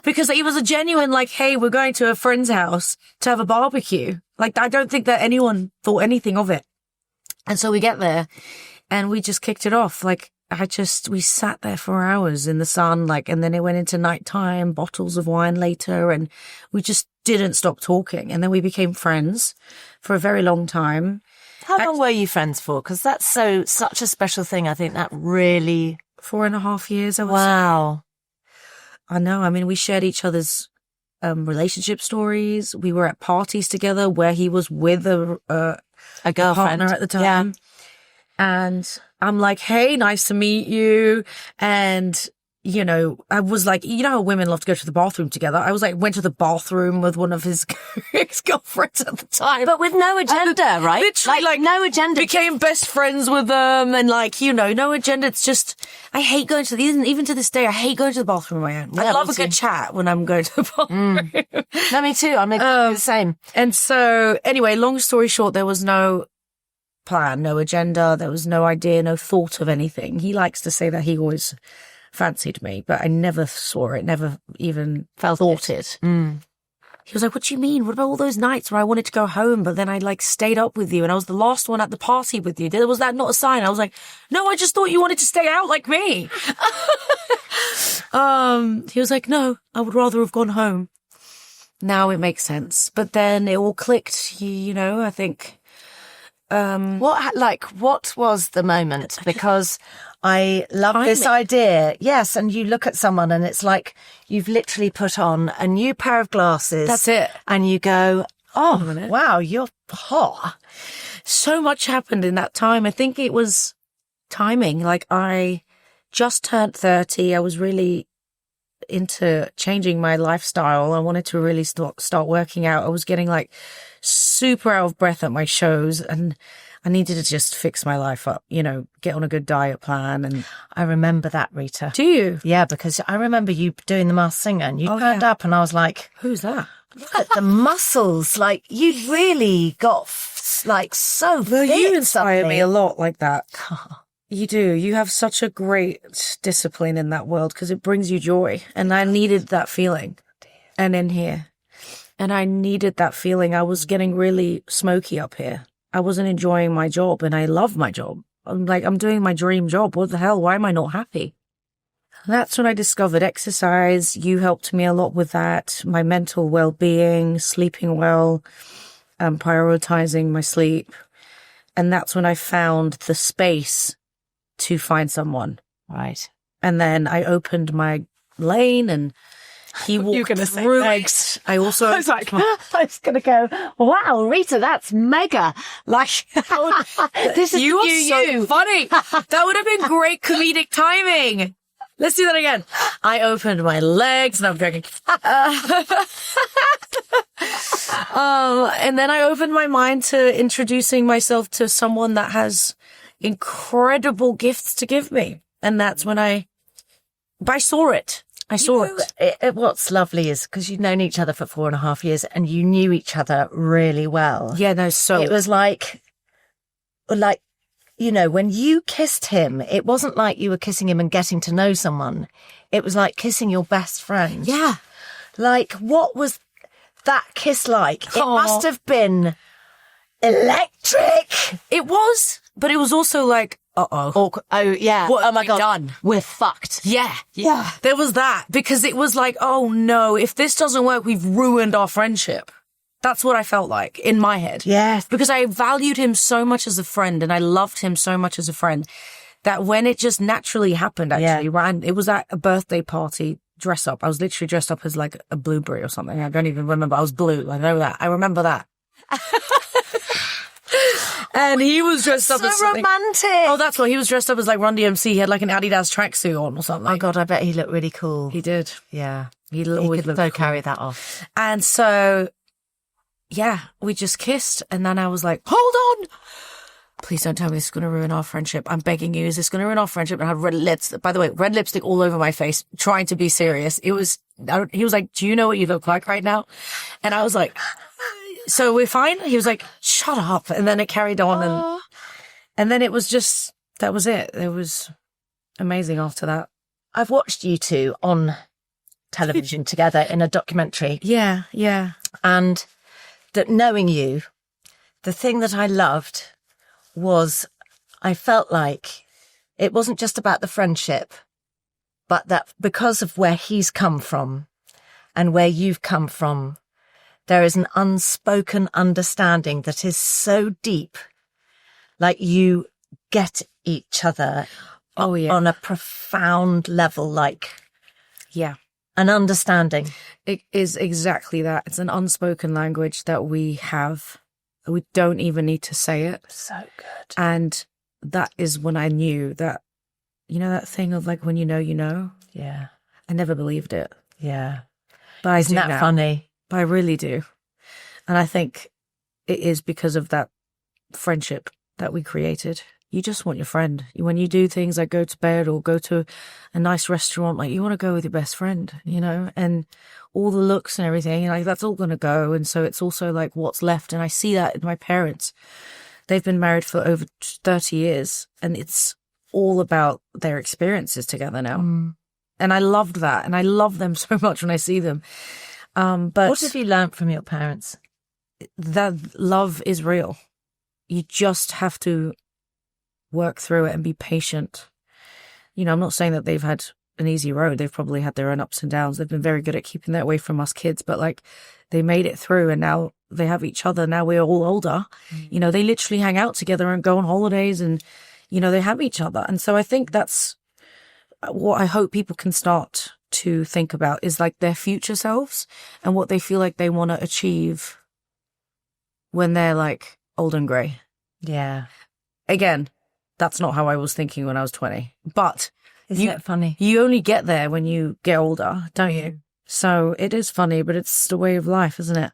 Because he was a genuine, like, hey, we're going to a friend's house to have a barbecue. Like, I don't think that anyone thought anything of it. And so we get there and we just kicked it off. Like, we sat there for hours in the sun, like, and then it went into nighttime, bottles of wine later, and we just didn't stop talking. And then we became friends for a very long time. How long were you friends for? Because that's such a special thing. I think that really... 4.5 years, I would say. Wow. I know. I mean, we shared each other's relationship stories. We were at parties together where he was with a girlfriend partner at the time. And I'm like, hey, nice to meet you. And, you know, I was like, you know how women love to go to the bathroom together? I was like, went to the bathroom with one of his ex-girlfriends at the time. But with no agenda, right? Literally, like, no agenda. Became best friends with them and, like, you know, no agenda. It's just, I hate going to even to this day, I hate going to the bathroom on my own. I love a good chat when I'm going to the bathroom. No, me too. I'm the same. And so, anyway, long story short, there was no plan, no agenda. There was no idea, no thought of anything. He likes to say that he always fancied me, but I never saw it, never even thought it. He was like, what do you mean? What about all those nights where I wanted to go home, but then I like stayed up with you and I was the last one at the party with you? Was that not a sign? I was like, no, I just thought you wanted to stay out like me. He was like, no, I would rather have gone home. Now it makes sense. But then it all clicked, you know, I think. What was the moment? Because I love this idea. Yes. And you look at someone and it's like you've literally put on a new pair of glasses. That's it. And you go, oh, wow, you're hot. So much happened in that time. I think it was timing. Like I just turned 30. I was really into changing my lifestyle. I wanted to really start working out. I was getting like super out of breath at my shows and I needed to just fix my life up, you know, get on a good diet plan. And I remember that, Rita. Do you? Yeah, because I remember you doing the Masked Singer and you turned up and I was like, who's that? Look at the muscles. Like you really got like so fit. You inspire me a lot like that. You do. You have such a great discipline in that world because it brings you joy. And I needed that feeling. And in here. And I needed that feeling. I was getting really smoky up here. I wasn't enjoying my job and I love my job. I'm like, I'm doing my dream job. What the hell? Why am I not happy? And that's when I discovered exercise. You helped me a lot with that. My mental well-being, sleeping well, prioritizing my sleep. And that's when I found the space to find someone. Right. And then I opened my lane and he walked through it. I was like, I was going to go, wow, Rita, that's mega. Like, this is you are so funny. That would have been great comedic timing. Let's do that again. I opened my legs and I'm joking. And then I opened my mind to introducing myself to someone that has incredible gifts to give me. And that's when I saw it. I saw it. What's lovely is because you'd known each other for 4.5 years and you knew each other really well. Yeah, no, so it was like, you know, when you kissed him, it wasn't like you were kissing him and getting to know someone. It was like kissing your best friend. Yeah. Like, what was that kiss like? It must have been electric. It was, but it was also like, oh yeah. What oh my God. Done? We're fucked. Yeah. There was that because it was like, oh no, if this doesn't work, we've ruined our friendship. That's what I felt like in my head. Yes. Because I valued him so much as a friend and I loved him so much as a friend that when it just naturally happened, it was at a birthday party dress up. I was literally dressed up as like a blueberry or something. I don't even remember. I was blue. I know that. I remember that. And he was dressed up as something. Romantic. Oh, that's what he was dressed up as, like Run DMC. He had like an Adidas tracksuit on or something. Oh God, I bet he looked really cool. He did. Yeah, he always looked so cool. Carry that off. And so, yeah, we just kissed, and then I was like, "Hold on, please don't tell me this is going to ruin our friendship. I'm begging you, is this going to ruin our friendship?" And I had red lips. By the way, red lipstick all over my face, trying to be serious. He was like, "Do you know what you look like right now?" And I was like, "So we're fine?" He was like, "Shut up." And then it carried on. And then it was just, that was it. It was amazing after that. I've watched you two on television together in a documentary. Yeah. And that knowing you, the thing that I loved was I felt like it wasn't just about the friendship, but that because of where he's come from and where you've come from, there is an unspoken understanding that is so deep. Like you get each other on a profound level. Like, yeah. An understanding. It is exactly that. It's an unspoken language that we have. We don't even need to say it. So good. And that is when I knew that, you know, that thing of like, when you know, you know. Yeah. I never believed it. Yeah. But I Isn't do that now. funny? But I really do. And I think it is because of that friendship that we created. You just want your friend. When you do things like go to bed or go to a nice restaurant, like you want to go with your best friend, you know, and all the looks and everything, like that's all going to go. And so it's also like what's left. And I see that in my parents. They've been married for over 30 years and it's all about their experiences together now. And I loved that. And I love them so much when I see them. But what have you learnt from your parents? That love is real. You just have to work through it and be patient. You know, I'm not saying that they've had an easy road. They've probably had their own ups and downs. They've been very good at keeping that away from us kids, but like they made it through and now they have each other. Now we're all older. You know, they literally hang out together and go on holidays and, you know, they have each other. And so I think that's what I hope people can start to think about is like their future selves and what they feel like they want to achieve when they're like old and grey. Yeah. Again, that's not how I was thinking when I was 20. But Isn't it funny? you only get there when you get older, don't you? So it is funny, but it's the way of life, isn't it?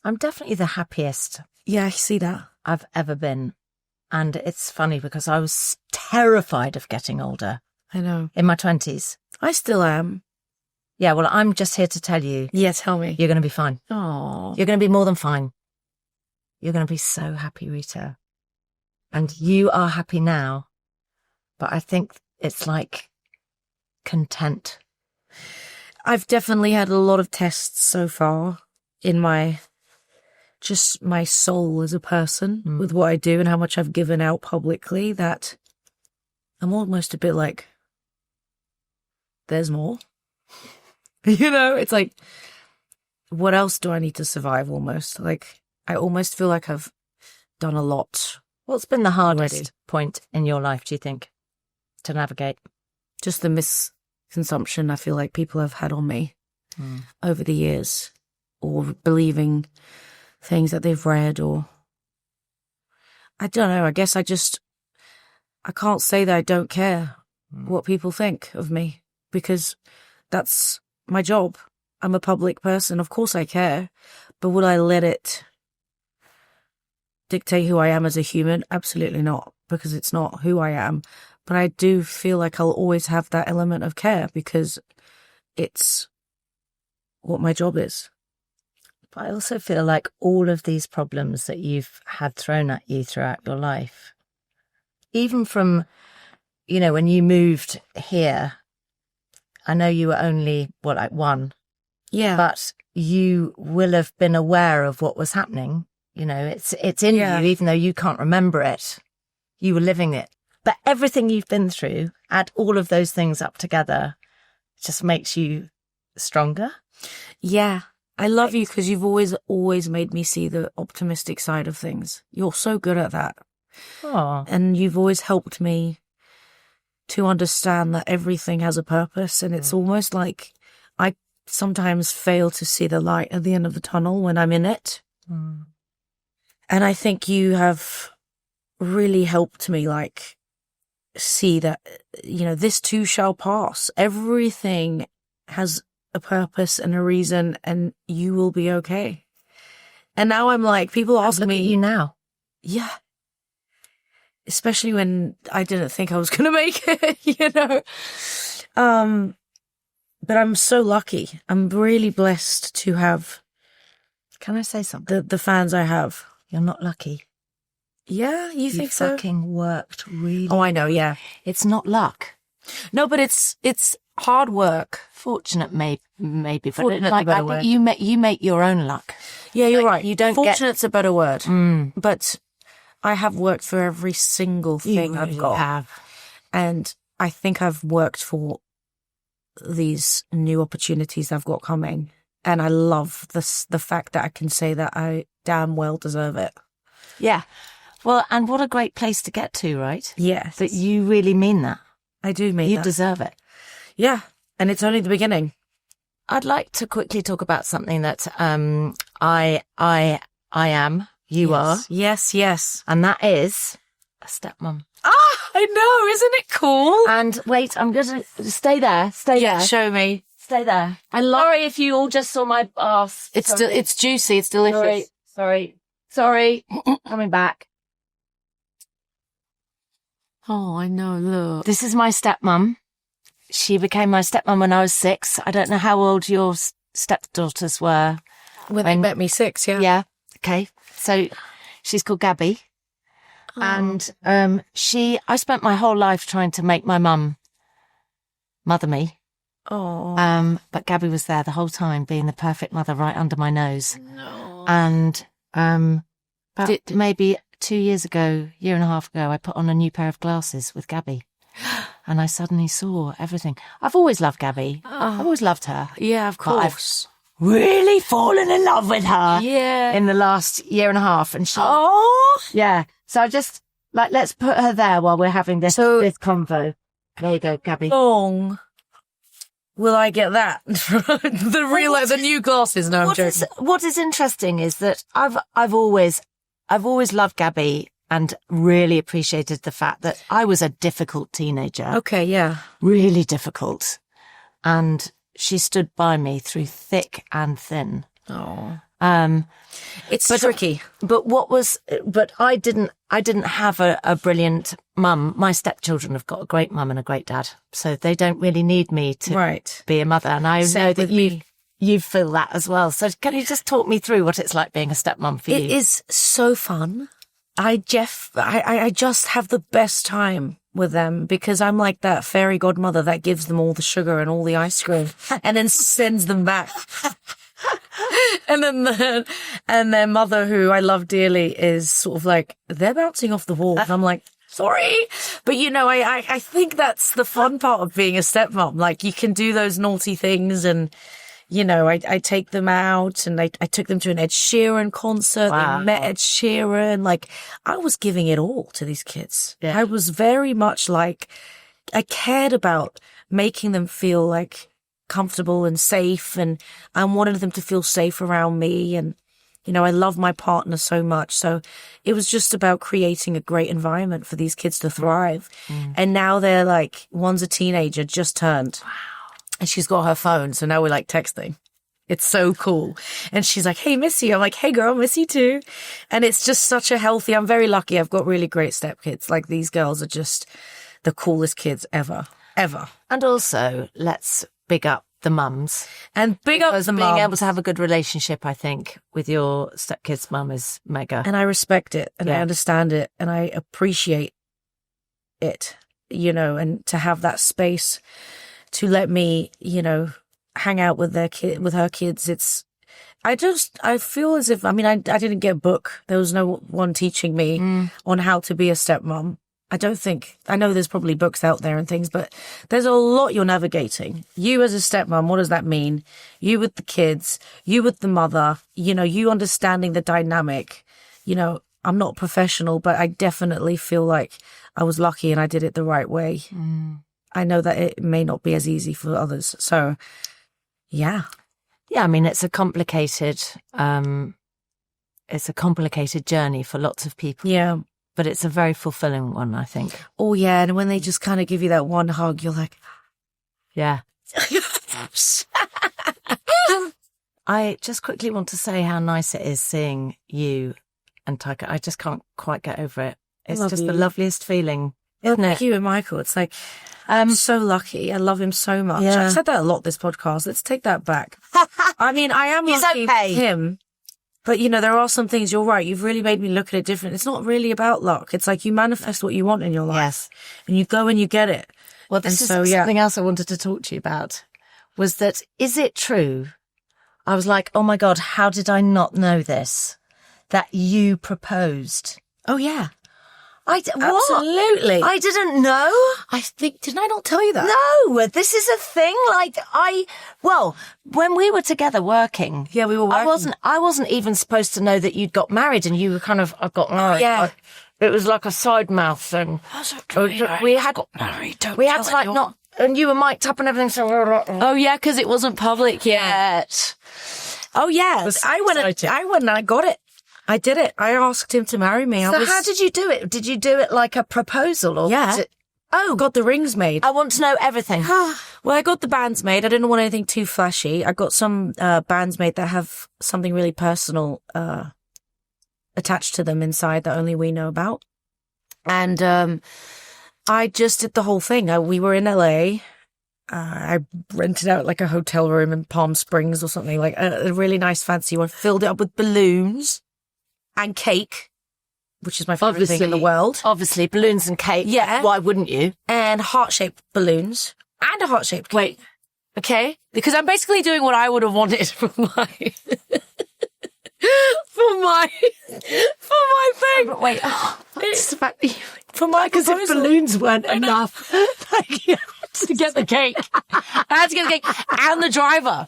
I'm definitely the happiest Yeah, I see that. I've ever been. And it's funny because I was terrified of getting older I know. in my 20s. I still am. Yeah, well, I'm just here to tell you, Yeah, tell me. you're going to be fine. Oh, You're going to be more than fine. You're going to be so happy, Rita. And you are happy now. But I think it's like content. I've definitely had a lot of tests so far in my soul as a person with what I do and how much I've given out publicly that I'm almost a bit like, there's more. You know, it's like, what else do I need to survive almost? Like, I almost feel like I've done a lot. What's been the hardest Already. point in your life, do you think, to navigate? Just the misconsumption I feel like people have had on me over the years, or believing things that they've read, or I don't know. I guess I can't say that I don't care what people think of me because that's my job. I'm a public person. Of course I care, but would I let it dictate who I am as a human? Absolutely not, because it's not who I am. But I do feel like I'll always have that element of care because it's what my job is. But I also feel like all of these problems that you've had thrown at you throughout your life, even from, you know, when you moved here, I know you were only, like one, Yeah. but you will have been aware of what was happening. You know, it's in Yeah. you, even though you can't remember it. You were living it. But everything you've been through, add all of those things up together, just makes you stronger. Yeah. I love you because you've always made me see the optimistic side of things. You're so good at that. Oh, And you've always helped me to understand that everything has a purpose. And it's almost like I sometimes fail to see the light at the end of the tunnel when I'm in it. And I think you have really helped me like see that, you know, this too shall pass. Everything has a purpose and a reason and you will be okay. And now I'm like, people ask look me, at you now. yeah, especially when I didn't think I was going to make it, you know. But I'm so lucky. I'm really blessed to have Can I say something? the fans I have. You're not lucky. Yeah, you think so? fucking worked really. Oh, I know, yeah. It's not luck. No, but it's hard work. Fortunate, maybe, but Fortunate, like the better I word. think you make your own luck. Yeah, you're Like, right. you don't get- Fortunate's a better word. But I have worked for every single thing I've got. Have. And I think I've worked for these new opportunities I've got coming. And I love the fact that I can say that I damn well deserve it. Yeah. Well, and what a great place to get to, right? Yes. That you really mean that. I do mean You that. deserve it. Yeah. And it's only the beginning. I'd like to quickly talk about something that I am, you are, Yes. and that is a stepmom. I know, isn't it cool? And wait, I'm going to stay there. Stay there. Show me. Stay there. Sorry if you all just saw my ass. It's juicy. It's delicious. Sorry. Coming back. Oh, I know. Look. This is my stepmom. She became my stepmom when I was 6. I don't know how old your stepdaughters were. When they met me 6, yeah. Yeah. Okay. So she's called Gabby. Oh. And I spent my whole life trying to make my mum mother me. Oh. But Gabby was there the whole time, being the perfect mother right under my nose. No. And maybe 2 years ago, year and a half ago, I put on a new pair of glasses with Gabby. And I suddenly saw everything. I've always loved Gabby. I've always loved her. Yeah, of But course. I've really fallen in love with her. Yeah. In the last year and a half. And she, Oh. yeah. So I just, let's put her there while we're having this convo. There you go, Gabby. Long will I get that? The new glasses. No, I'm joking. What is interesting is that I've always loved Gabby and really appreciated the fact that I was a difficult teenager. Okay, yeah. Really difficult. And she stood by me through thick and thin. Oh. It's tricky. But I didn't have a brilliant mum. My stepchildren have got a great mum and a great dad. So they don't really need me to be a mother. And I know that you feel that as well. So can you just talk me through what it's like being a stepmom for you? It is so fun. I just have the best time with them because I'm like that fairy godmother that gives them all the sugar and all the ice cream and then sends them back. And then and their mother, who I love dearly, is sort of like, they're bouncing off the wall. And I'm like, sorry. But I think that's the fun part of being a stepmom. Like, you can do those naughty things and, I take them out and I took them to an Ed Sheeran concert. Wow. They met Ed Sheeran. Like, I was giving it all to these kids. Yeah. I was very much like, I cared about making them feel like comfortable and safe, and I wanted them to feel safe around me. And, I love my partner so much. So it was just about creating a great environment for these kids to thrive. And now they're like, one's a teenager, just turned. Wow. And she's got her phone. So now we're like texting. It's so cool. And she's like, hey, miss you. I'm like, hey, girl, miss you too. And it's just such a healthy, I'm very lucky. I've got really great stepkids. Like, these girls are just the coolest kids ever. And also, let's big up the mums. And big up the being mums. able to have a good relationship, I think, with your stepkid's mum is mega. And I respect it and I understand it and I appreciate it, and to have that space to let me, hang out with with her kids. I feel as if, I didn't get a book. There was no one teaching me on how to be a stepmom. I know there's probably books out there and things, but there's a lot you're navigating. You as a stepmom, what does that mean? You with the kids, you with the mother, you understanding the dynamic. I'm not professional, but I definitely feel like I was lucky and I did it the right way. I know that it may not be as easy for others. So, yeah. Yeah, it's a complicated journey for lots of people. Yeah. But it's a very fulfilling one, I think. Oh, yeah. And when they just kind of give you that one hug, you're like, yeah. I just quickly want to say how nice it is seeing you and Taika. I just can't quite get over it. It's just the loveliest feeling, isn't it? You and Michael, it's like, I'm so lucky. I love him so much. Yeah. I've said that a lot this podcast. Let's take that back. I am lucky for him. But, there are some things, you're right, you've really made me look at it different. It's not really about luck. It's like you manifest what you want in your life. Yes. And you go and you get it. Well, this is something else I wanted to talk to you about, was that, is it true? I was like, oh my God, how did I not know this? That you proposed. Oh, yeah. What? Absolutely. I didn't know. I think, didn't I not tell you that? No, this is a thing. When we were together working. Yeah, we were working. I wasn't even supposed to know that you'd got married and you were I got married. Yeah. It was like a side mouth thing. We had to not and you were mic'd up and everything. So, Oh yeah, because it wasn't public yet. Oh yeah, I went and I got it. I did it. I asked him to marry me. so how did you do it? Did you do it like a proposal, or Yeah. was it- Oh, got the rings made. I want to know everything. Well, I got the bands made. I didn't want anything too flashy. I got some bands made that have something really personal attached to them inside that only we know about. And I just did the whole thing. We were in LA. I rented out like a hotel room in Palm Springs or something, like a really nice fancy one. Filled it up with balloons and cake, which is my favorite thing in the world. Obviously, balloons and cake. Yeah. Why wouldn't you? And heart-shaped balloons and a heart-shaped cake. Wait. Okay. Because I'm basically doing what I would have wanted for my thing. But wait, it's the fact that For my because if proposal. balloons weren't enough, To get the cake. I had to get the cake and the driver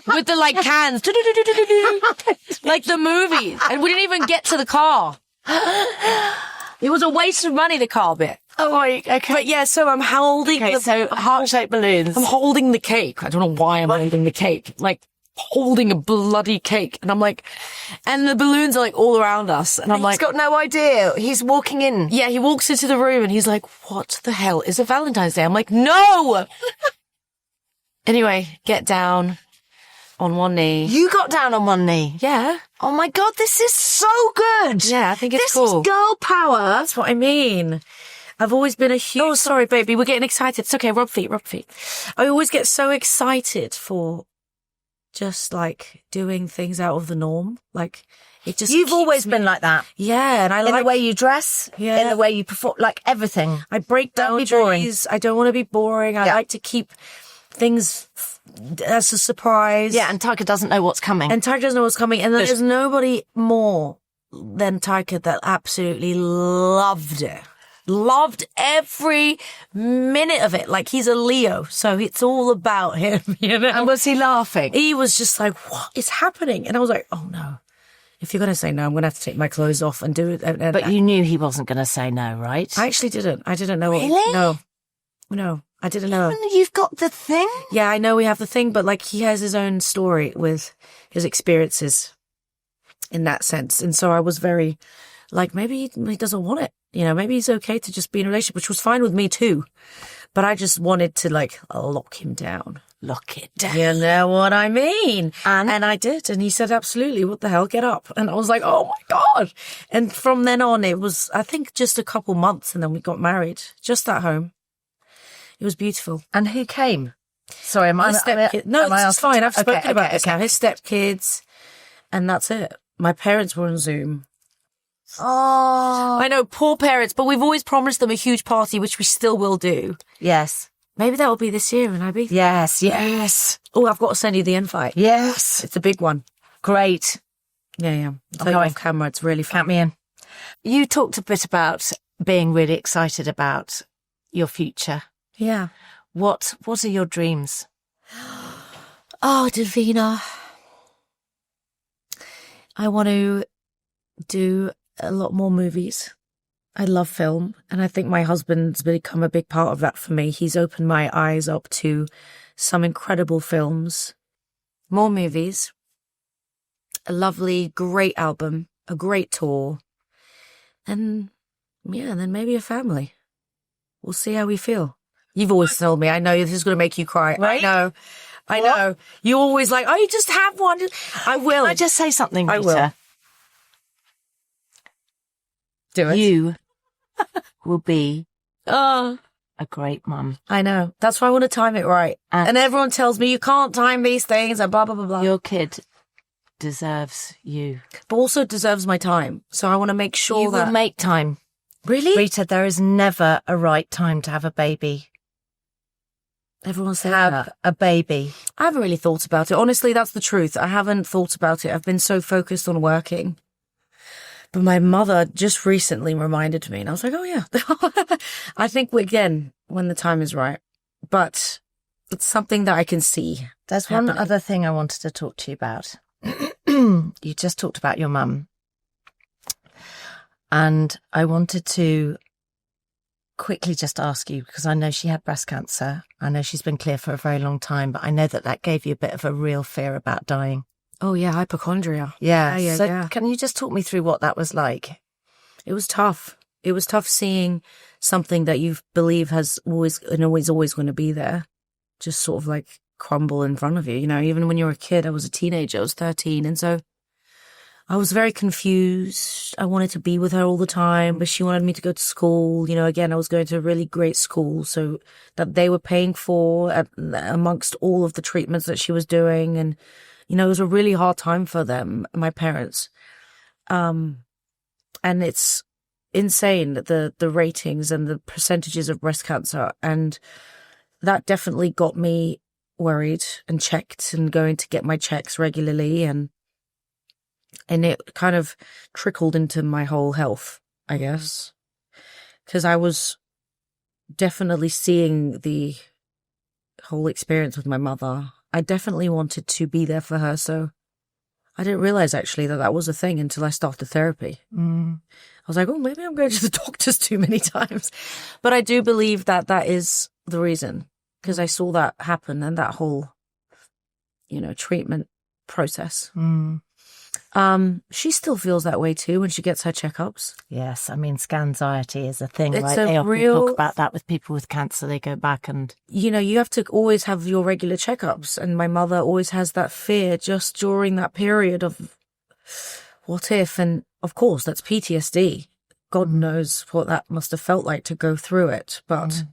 with the like cans. Like the movies. And we didn't even get to the car. It was a waste of money, the car bit. oh, okay. But yeah, so I'm holding Okay, so heart-shaped balloons. I'm holding the cake. I don't know why I'm holding the cake. Like, holding a bloody cake. And I'm like, and the balloons are like all around us. And I'm He's like, got no idea. He's walking in. yeah, he walks into the room and he's like, what the hell is it Valentine's Day? I'm like, no! Anyway, get down on one knee. You got down on one knee. Yeah. Oh my God, this is so good. Yeah, I think it's this cool. is girl power. That's what I mean. I've always been a huge... Oh, sorry, baby. We're getting excited. It's okay. Rub feet. I always get so excited for just, like, doing things out of the norm. Like, it just... You've keeps always me- been like that. Yeah, and I In like... the way you dress, Yeah. in the way you perform, like everything. I break Don't be boring. boundaries. I don't want to be boring. I Yeah. like to keep things as a surprise. Yeah, and Taika doesn't know what's coming. And Taika doesn't know what's coming. And there's nobody more than Taika that absolutely loved it. Loved every minute of it. Like, he's a Leo, so it's all about him, you know? And was he laughing? He was just like, what is happening? And I was like, oh no. If you're going to say no, I'm going to have to take my clothes off and do it. And But you knew he wasn't going to say no, right? I actually didn't. I didn't know. Really? No, I didn't know. You've got the thing? Yeah, I know we have the thing, but like he has his own story with his experiences in that sense. And so I was very like, maybe he doesn't want it. You know, maybe he's okay to just be in a relationship, which was fine with me too. But I just wanted to like lock him down. Lock it down. You know what I mean? And? I did. And he said, absolutely. What the hell? Get up. And I was like, oh my God. And from then on, it was, I think, just a couple months. And then we got married just at home. It was beautiful. And who came? Sorry, am I... His stepkids. No, am I it's asked- fine. I've spoken Okay, about okay, this now. His stepkids. And that's it. My parents were on Zoom. Oh. I know, poor parents, but we've always promised them a huge party, which we still will do. Yes. Maybe that will be this year in Ibiza. Yes, yes. Oh, I've got to send you the invite. Yes. It's a big one. Great. Yeah. I'll take it off camera. It's really fun. Count me in. You talked a bit about being really excited about your future. Yeah. What are your dreams? Oh, Davina. I want to do a lot more movies. I love film, and I think my husband's become a big part of that for me. He's opened my eyes up to some incredible films, more movies, a lovely, great album, a great tour, and then maybe a family. We'll see how we feel. You've always told me, I know this is going to make you cry. Right? I know. You always like, oh, you just have one. I will. Can I just say something, I Rita? will. Do it. You will be Oh, a great mum. I know. That's why I want to time it right. And everyone tells me you can't time these things and blah, blah, blah, blah. Your kid deserves you. But also deserves my time. So I want to make sure You that... will make time. Really? Rita, there is never a right time to have a baby. Everyone says Have that. a baby. I haven't really thought about it. Honestly, that's the truth. I haven't thought about it. I've been so focused on working. But my mother just recently reminded me, and I was like, oh, yeah. I think, again, when the time is right. But it's something that I can see. There's one happening. other thing I wanted to talk to you about. You just talked about your mum. And I wanted to quickly just ask you, because I know she had breast cancer. I know she's been clear for a very long time, but I know that gave you a bit of a real fear about dying. Oh, yeah, hypochondria. Yeah. So can you just talk me through what that was like? It was tough. It was tough seeing something that you believe has always going to be there, just sort of like crumble in front of you. You know, even when you're a kid, I was a teenager, I was 13. And so I was very confused. I wanted to be with her all the time, but she wanted me to go to school. You know, again, I was going to a really great school, so that they were paying for amongst all of the treatments that she was doing. And, you know, it was a really hard time for them, my parents. And it's insane, the ratings and the percentages of breast cancer. And that definitely got me worried and checked and going to get my checks regularly. And it kind of trickled into my whole health, I guess, because I was definitely seeing the whole experience with my mother. I definitely wanted to be there for her. So I didn't realize actually that was a thing until I started therapy. I was like, oh, maybe I'm going to the doctors too many times. But I do believe that is the reason, because I saw that happen and that whole, you know, treatment process. She still feels that way too when she gets her checkups. Yes, I mean, scanxiety is a thing, It's right? a They often real- talk about that with people with cancer. They go back and... You know, you have to always have your regular checkups. And my mother always has that fear just during that period of what if? And of course, that's PTSD. God knows what that must have felt like to go through it. But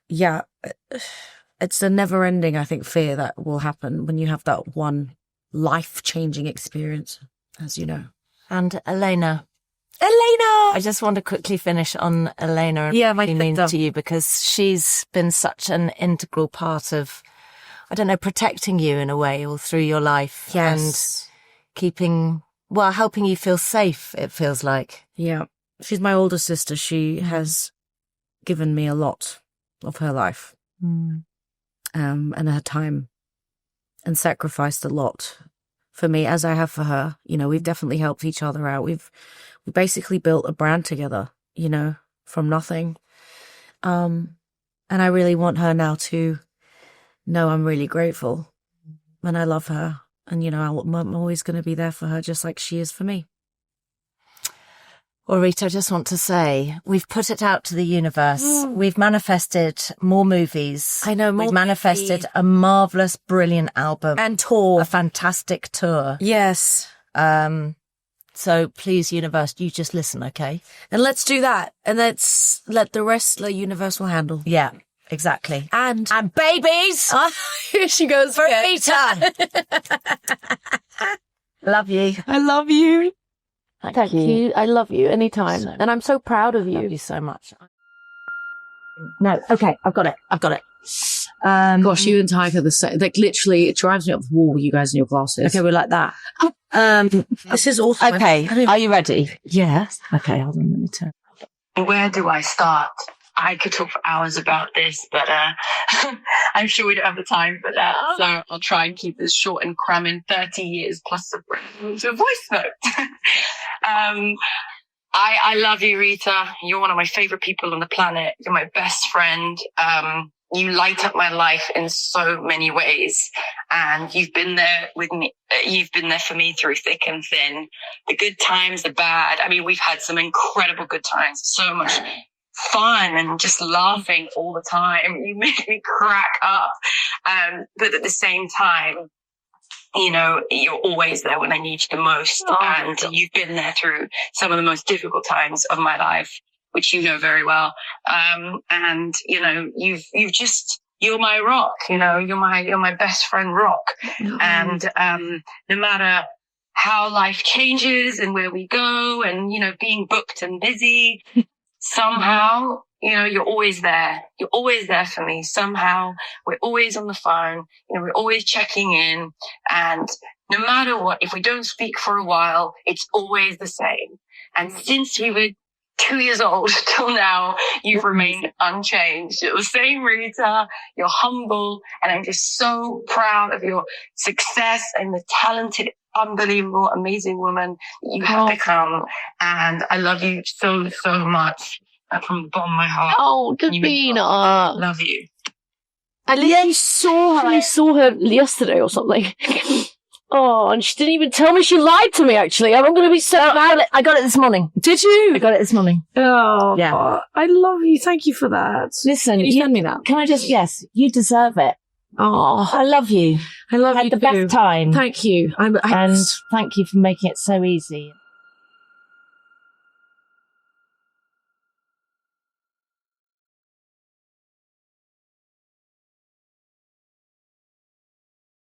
yeah, it's a never ending, I think, fear that will happen when you have that one life-changing experience, as you know. And Elena, I just want to quickly finish on Elena and Yeah, my what she means sister. to you, because she's been such an integral part of, I don't know, protecting you in a way all through your life. Yes. And helping you feel safe, it feels like. Yeah. She's my older sister. She has given me a lot of her life and her time, and sacrificed a lot for me, as I have for her. You know, we've definitely helped each other out. We basically built a brand together, you know, from nothing. And I really want her now to know I'm really grateful and I love her. And, you know, I'm always going to be there for her, just like she is for me. Well, Rita, I just want to say, we've put it out to the universe. We've manifested more movies. I know, more We've manifested a marvellous, brilliant album. And tour. A fantastic tour. Yes. So please, universe, you just listen, okay? And let's do that. And let's let the rest the universe will handle. Yeah, exactly. And babies! here she goes. For Rita! Love you. I love you. Thank you. I love you anytime. So and I'm so proud of Love you. you so much. No, okay, I've got it. Gosh, you and Taika, like literally, it drives me up the wall, you guys in your glasses. Okay, we're like that. This is awesome. Okay, are you ready? Yes. Okay, hold on, let me turn. Where do I start? I could talk for hours about this, but I'm sure we don't have the time for that. So I'll try and keep this short and cram in 30 years plus a voice note. I love you, Rita. You're one of my favorite people on the planet. You're my best friend. You light up my life in so many ways, and you've been there with me. You've been there for me through thick and thin, the good times, the bad. I mean, we've had some incredible good times, so much fun and just laughing all the time. You make me crack up. But at the same time, you know, you're always there when I need you the most. And you've been there through some of the most difficult times of my life, which you know very well. And, you know, you're my rock, you know, you're my best friend rock. And, no matter how life changes and where we go and, you know, being booked and busy, somehow, you know, you're always there. You're always there for me. Somehow we're always on the phone. You know, we're always checking in. And no matter what, if we don't speak for a while, it's always the same. And since we were 2 years old till now, you've remained unchanged. You're the same Rita. You're humble. And I'm just so proud of your success and the talented, unbelievable, amazing woman that you have become. And I love you so, so much. from the bottom of my heart. Oh, Davina. Love you. I literally saw her yesterday or something. Oh, and she didn't even tell me she lied to me, actually. I'm going to be so mad. I got it this morning. Did you? I got it this morning. Oh, Yeah. I love you. Thank you for that. Listen, Can you send me that? Can I just, yes, you deserve it. Oh, I love you. I love Had you the too. best time. Thank you. And thank you for making it so easy.